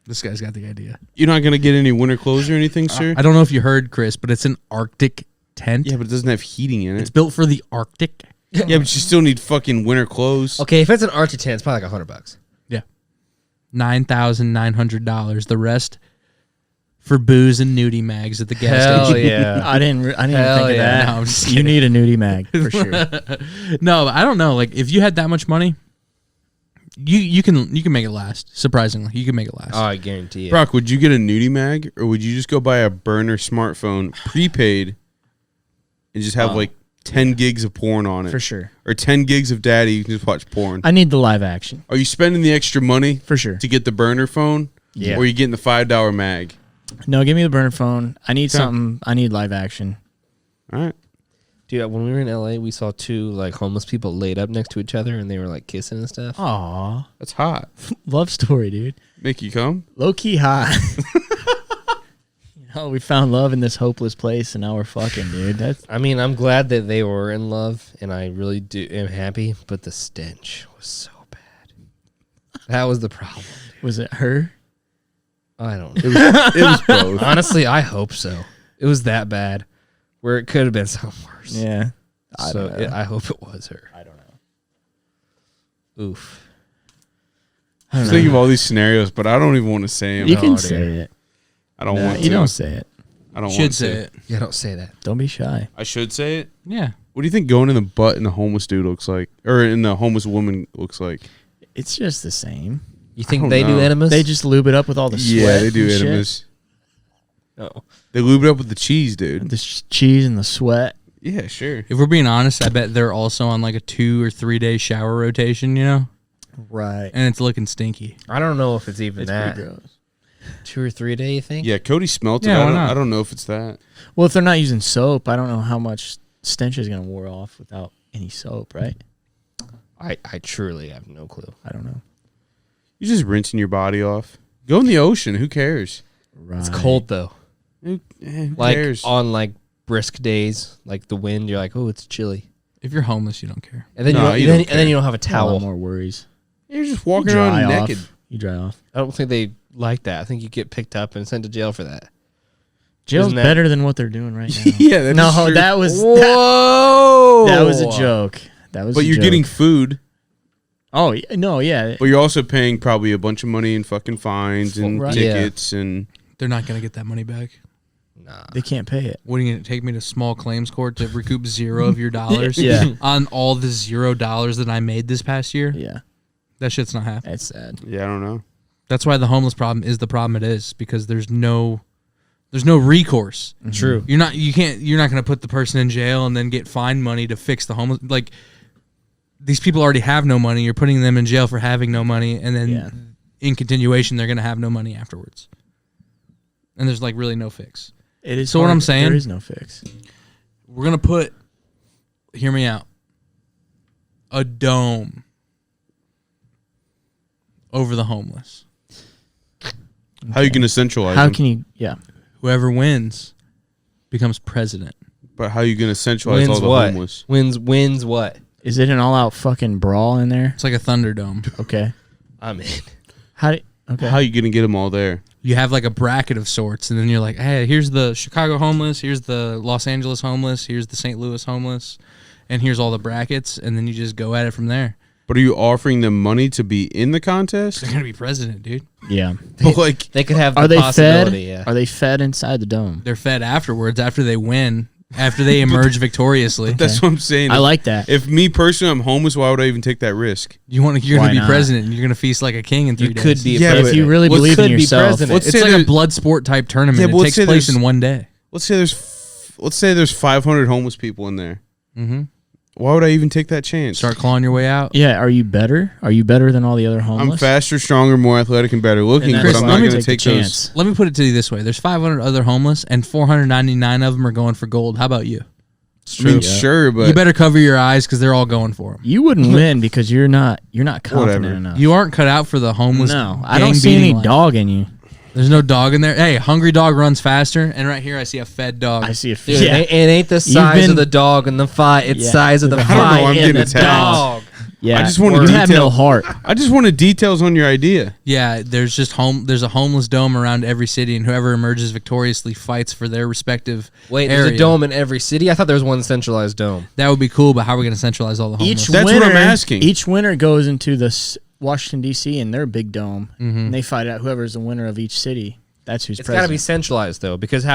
This guy's got the idea. You're not gonna get any winter clothes or anything, sir. I don't know if you heard, Chris, but it's an Arctic tent. Yeah, but it doesn't have heating in It's it. built for the Arctic. Yeah, but you still need fucking winter clothes. Okay, if it's an Arctic tent, it's probably like $100. Yeah. $9,900. The rest for booze and nudie mags at the gas Hell station. yeah. I didn't Hell think of yeah. that. No, I'm just You kidding. need a nudie mag for sure. No, but I don't know. Like if you had that much money, you can make it last. Surprisingly, you can make it last. Oh, I guarantee it. Brock, would you get a nudie mag or would you just go buy a burner smartphone prepaid and just have like 10 gigs of porn on it? For sure. Or 10 gigs of daddy, you can just watch porn. I need the live action Are you spending the extra money for sure. to get the burner phone? Yeah. Or are you getting the $5 mag? No, give me the burner phone. I need something. I need live action. All right. Dude, when we were in LA, we saw two like homeless people laid up next to each other, and they were like kissing and stuff. Aw, That's hot. love story, dude. Make you come? Low key hot. We found love in this hopeless place, and now we're fucking, dude. That's I mean, I'm glad that they were in love, and I really am happy. But the stench was so bad. That was the problem. was it her? I don't know. It was both. Honestly, I hope so. It was that bad. where it could have been something worse. Yeah. I hope it was her. I don't know. Oof. I don't Think know. of all these scenarios, but I don't even want to say them. You can dude. say it. I don't No, want to. you don't say it. I don't Should want say to. it. Yeah, don't say that. Don't be shy. I should say it. Yeah. What do you think going in the butt in a homeless dude looks like, or in the homeless woman looks like? It's just the same. You think don't they do know. enemas? They just lube it up with all the sweat. Yeah, they do and shit. enemas. Oh. They lube it up with the cheese, dude. The cheese and the sweat. Yeah, sure. If we're being honest, I bet they're also on like a 2 or 3 day shower rotation, you know? Right. And it's looking stinky. I don't know if it's even It's that. pretty gross. 2 or 3 day, you think? Yeah, Cody smelt it. Yeah, I why don't, not? I don't know if it's that. Well, if they're not using soap, I don't know how much stench is going to wear off without any soap, right? I truly have no clue. I don't know. You're just rinsing your body off. Go in the ocean. Who cares? Right. It's cold though. Who Like cares? on like brisk days, like the wind, you're like, oh, it's chilly. If you're homeless, you don't care. And then No, you you don't, don't and then care. you don't have a A lot towel. more worries. You're just You walking dry around off. naked. You dry off. I don't think they like that. I think you get picked up and sent to jail for that. Jail's Isn't that- better than what they're doing right now. Yeah, that is No, true. that was Whoa! that was a joke. That was. But a you're joke. getting food. Oh yeah, no, yeah. But you're also paying probably a bunch of money in fucking fines and Right. tickets and They're not going to get that money back. Nah. They can't pay it. What are you going to take me to small claims court to recoup zero of your dollars? Yeah. On all the $0 that I made this past year? Yeah, That shit's not happening. that's sad. yeah, I don't know. That's why the homeless problem is the problem it is, because there's no recourse. True. You're not going to put the person in jail and then get fine money to fix the homeless. Like, these people already have no money. You're putting them in jail for having no money, and then Yeah. in continuation they're going to have no money afterwards. And there's like really no fix. It is. So what hard. I'm saying- there is no fix. We're going to put, hear me out, a dome over the homeless. How are you going to centralize How them? can you? Yeah, Whoever wins becomes president. But how are you going to centralize all Wins the what? homeless? Wins what? is it an all-out fucking brawl in there? It's like a Thunderdome. Okay. I'm in. How? Okay. How are you going to get them all there? You have like a bracket of sorts, and then you're like, hey, here's the Chicago homeless, here's the Los Angeles homeless, here's the St. Louis homeless, and here's all the brackets, and then you just go at it from there. But are you offering them money to be in the contest? They're gonna be president, dude. Yeah. But like, They could have the Are they fed? possibility, yeah. Are they fed inside the dome? They're fed afterwards, after they win, after they emerge victoriously. that's what I'm saying. I like that. If me personally, I'm homeless, why would I even take that risk? You're Why gonna be not? president, and you're gonna feast like a king in 3 You days. could be a Yeah, president. if you really What believe in could be yourself, president? Let's It's say like a there- blood sport type tournament. Yeah, but it let's takes say place there's- in one day. Let's say there's 500 homeless people in there. Mm-hmm. Why would I even take that chance? Start clawing your way out. yeah. Are you better? Are you better than all the other homeless? I'm faster, stronger, more athletic, and better looking, And but that's I'm why not you going to take the those. chance. Let me put it to you this way: there's 500 other homeless, and 499 of them are going for gold. How about you? I mean, Yeah. sure, but You better cover your eyes because they're all going for them. You wouldn't win because you're not confident Whatever. enough. You aren't cut out for the homeless. no, I don't see gang-beating any life. dog in you. There's no dog in there. Hey, hungry dog runs faster, and right here I see a fed dog. I see a Dude, yeah, it ain't the size been- of the dog in the fight. It's Yeah. size of the I fight. don't know, I'm in getting the attacked. dog. yeah. I just want you to have no detail. heart. I just wanted details on your idea. Yeah, there's a homeless dome around every city, and whoever emerges victoriously fights for their respective Wait, area. there's a dome in every city? I thought there was one centralized dome. That would be cool, but how are we going to centralize all the homeless? That's what I'm asking. Each winner goes into the Washington D.C. in their big dome, Mm-hmm. and they fight out whoever's the winner of each city. That's who's It's got to be president. centralized though, because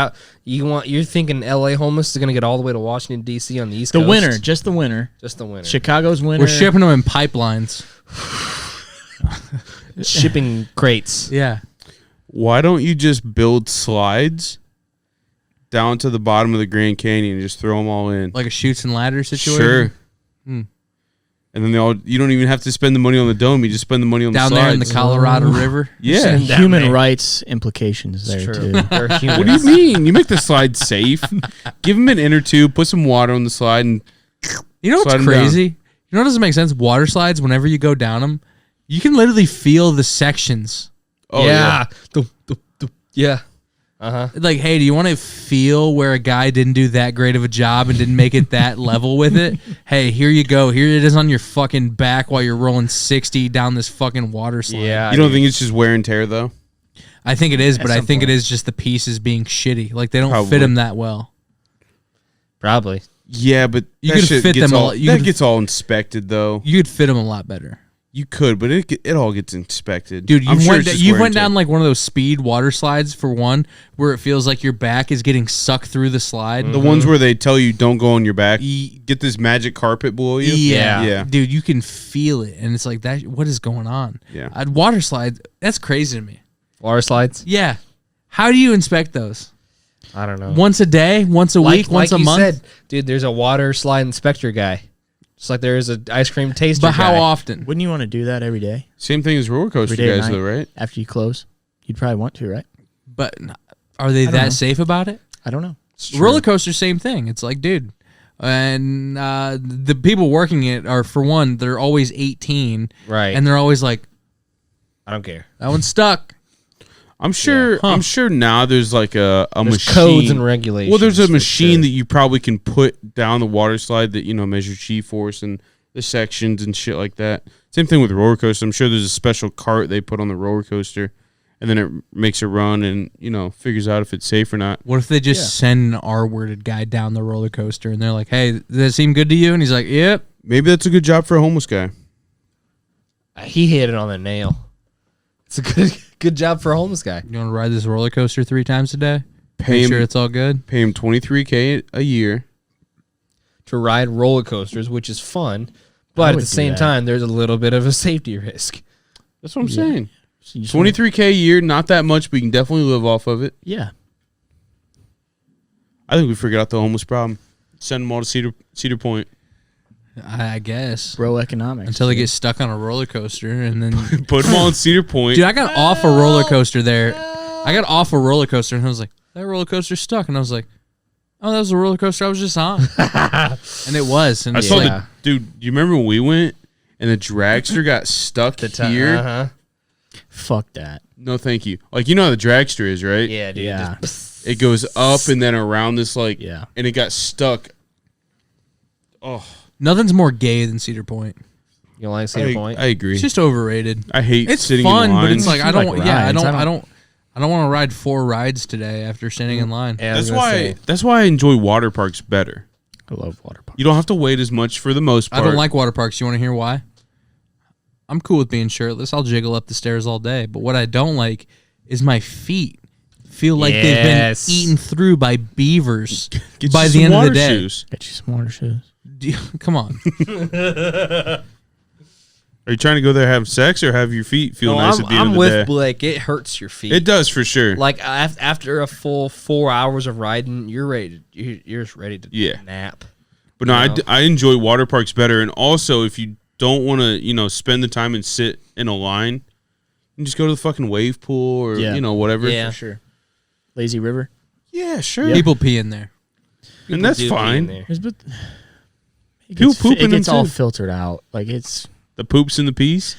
you're thinking L.A. homeless is going to get all the way to Washington D.C. on the East The Coast. winner, just the winner. Just the winner. Chicago's winner. We're shipping them in pipelines. Shipping crates. Yeah. Why don't you just build slides down to the bottom of the Grand Canyon and just throw them all in? Like a chutes and ladders situation. Sure. Hmm. And then you don't even have to spend the money on the dome. You just spend the money on Down the there slides. in the Colorado River. Yeah. Some down human there. rights implications there It's too. true. They're What do you humans. mean? You make the slide safe. Give them an inner tube. Put some water on the slide, and You know Slide what's 'em crazy? You know what doesn't make sense? Water slides, whenever you go down them, you can literally feel the sections. oh yeah. Yeah. Like, hey, do you want to feel where a guy didn't do that great of a job and didn't make it that level with it? Hey, here you go. Here it is on your fucking back while you're rolling 60 down this fucking water slide. Yeah. You don't think it's just wear and tear though? I think it is, but I some think point. it is just the pieces being shitty. Like, they don't fit Probably. them that well. Probably. Yeah, but You that could shit fit gets them all, all- you that could- gets all inspected though. You could fit them a lot better. You could, but it all gets inspected. Dude, you I'm sure went it's just you wear went and tear. down like one of those speed water slides for one, where it feels like your back is getting sucked through the slide. The ones where they tell you don't go on your back. Ye- Get this magic carpet below you. Yeah. Yeah. Dude, you can feel it, and it's like that. What is going on? Yeah. Water slides. That's crazy to me. Water slides? Yeah, how do you inspect those? I don't know. Once a day, once a week, once a you month. said, dude, there's a water slide inspector guy. Just like there is an ice cream taster But how guy. often? Wouldn't you want to do that every day? Same thing as roller coaster Every day at guys, night? though, right? After you close? You'd probably want to, right? But are they don't that know. safe about it? I don't know. Roller coaster, same thing. It's like, dude, and the people working it are, for one, they're always 18, Right. and they're always like, I don't care. that one's stuck. I'm sure. Huh. I'm sure now there's like a There's machine. codes and regulations. Well, there's a for machine sure. that you probably can put down the water slide that measures G-force and the sections and shit like that. Same thing with roller coaster. I'm sure there's a special cart they put on the roller coaster, and then it makes it run and figures out if it's safe or not. What if they just send an R-worded guy down the roller coaster, and they're like, hey, does that seem good to you? And he's like, yep. Maybe that's a good job for a homeless guy. He hit it on the nail. It's a good job for a homeless guy. You want to ride this roller coaster 3 times a day? Pay Make him, sure it's all good. pay him $23K a year. To ride roller coasters, which is fun, but I at would the do same that. time, there's a little bit of a safety risk. That's what I'm saying. So you just wanna- $23K a year, not that much, but you can definitely live off of it. Yeah. I think we figured out the homeless problem. Send them all to Cedar Point. I guess. Bro economics. Until they get stuck on a roller coaster, and then... Put them all in Cedar Point. Dude, I got off a roller coaster there. I got off a roller coaster, and I was like, that roller coaster's stuck. And I was like, oh, that was the roller coaster I was just on. And it was. And I it's saw like, the dude. Do you remember when we went and the dragster got stuck here? Uh-huh. Fuck that. No, thank you. Like how the dragster is, right? Yeah, dude. Yeah. It goes up and then around this Yeah. and it got stuck. Oh, nothing's more gay than Cedar Point. You don't like Cedar Point? I agree. It's just overrated. I hate It's sitting fun, in lines. but it's like I Like don't. Yeah, I rides. don't. I I don't. I don't want to ride 4 rides today after standing in line. Yeah, I was that's gonna why. say. That's why I enjoy water parks better. I love water parks. You don't have to wait as much for the most I part. don't like water parks. You want to hear why? I'm cool with being shirtless. I'll jiggle up the stairs all day. But what I don't like is my feet feel like Yes. they've been eaten through by beavers Get by you the some end of water the day. shoes. Get you some water shoes. Come on. Are you trying to go there have sex or have your feet feel No, nice at the end I'm of the with day? Blake. It hurts your feet. It does for sure. Like after a full 4 hours of riding, you're ready. You're just ready to Yeah. nap. But no, You know? I enjoy water parks better. And also, if you don't want to, spend the time and sit in a line, you can just go to the fucking wave pool or, Yeah. whatever. Yeah. For sure. Lazy River. Yeah, sure. People pee in there. And that's Do be in fine. there. But People poop in it gets them, all too. filtered out. Like it's The poops and the peas.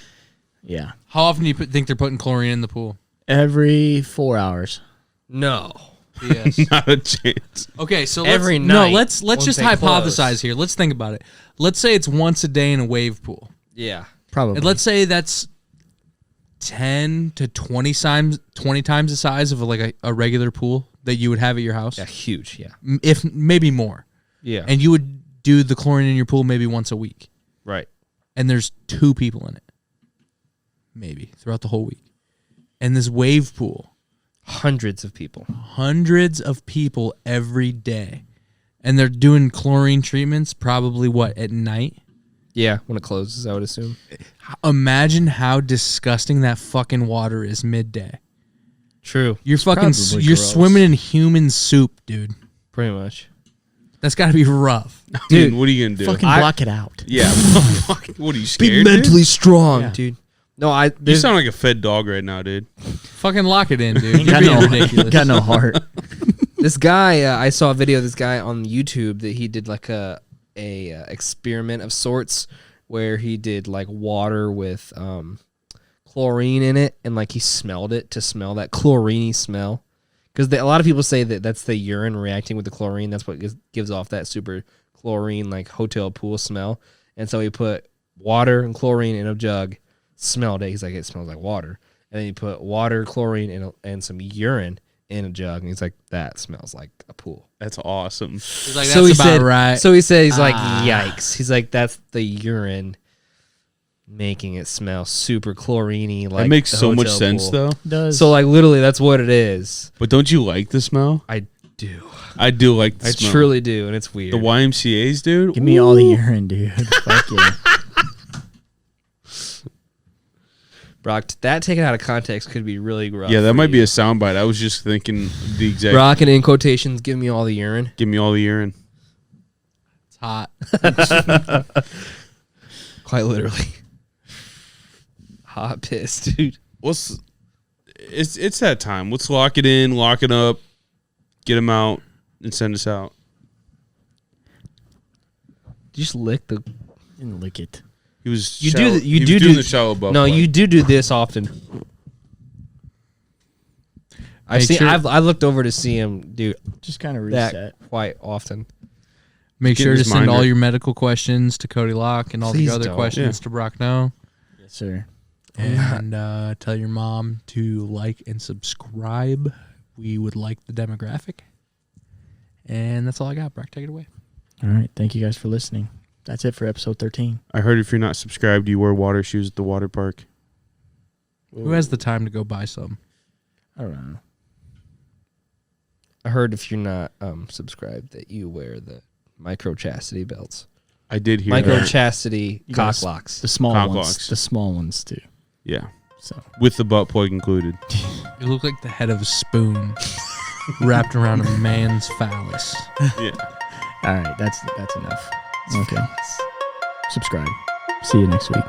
yeah. How often do you think they're putting chlorine in the pool? Every 4 hours. No. Yes. Not a chance. Okay, so Every let's, night let's once just they hypothesize close. here. Let's think about it. Let's say it's once a day in a wave pool. Yeah. Probably. And let's say that's 10 to 20 times the size of a regular pool that you would have at your house. Yeah. Huge. Yeah. If maybe more. Yeah. And you would do the chlorine in your pool maybe once a week. right. And there's 2 people in it. Maybe throughout the whole week. And this wave pool, Hundreds of people. hundreds of people every day. And they're doing chlorine treatments probably at night? Yeah. When it closes, I would assume. Imagine how disgusting that fucking water is midday. True. You're fucking probably you're gross. swimming in human soup, dude. Pretty much. That's got to be rough. Dude, what are you going to do? fucking block it out. Yeah. What are you scared? dude? strong, Yeah. dude. No, You there's sound like a fed dog right now, dude. Fucking lock it in, dude. You're Got being no, ridiculous. got no heart. this guy. I saw a video of this guy on YouTube that he did like a experiment of sorts where he did like water with chlorine in it, and like he smelled it to smell that chlorine smell. Because a lot of people say that that's the urine reacting with the chlorine. That's what gives off that super chlorine like hotel pool smell. And so he put water and chlorine in a jug, smelled it. He's like, it smells like water. And then he put water, chlorine, and some urine in a jug, and he's like, that smells like a pool. That's awesome. He's like, So that's he about said, right. So he said, he's like, yikes. He's like, that's the urine making it smell super chlorine-y. Like That makes the so much hotel sense, pool. though. Does So like literally, that's what it is. But don't you like the smell? I do. I do like the I smell. truly do, and it's weird. The YMCA's, dude. give me all the urine, dude. Fuck yeah. Brock, that taken out of context could be really rough. Yeah, that for might be you. a soundbite. I was just thinking the exact. Brock, and in quotations, give me all the urine. Give me all the urine. It's hot. Quite literally. Hot piss, dude. It's that time. Let's lock it in, lock it up, get him out, and send us out. You just lick the. Didn't lick it. He was. You shallow, do. he You was do doing the shallow butt. No, plug. you do this often. I've Make seen. sure- I looked over to see him do Just kind of that reset. quite often. Make Get sure to his send mind all right. your medical questions to Cody Locke and all Please the other don't. questions to Brock No. Yes, sir. And tell your mom to like and subscribe. We would like the demographic. And that's all I got. Brock, take it away. All right. Thank you guys for listening. That's it for episode 13. I heard if you're not subscribed, you wear water shoes at the water park. Who has the time to go buy some? I don't know. I heard if you're not subscribed that you wear the micro chastity belts. I did hear Micro that. chastity You cock guys- locks. The small Cock ones. locks. The small ones, too. Yeah, So with the butt plug included. You look like the head of a spoon wrapped around a man's phallus. Yeah. all right. That's enough. Okay. Subscribe. See you next week.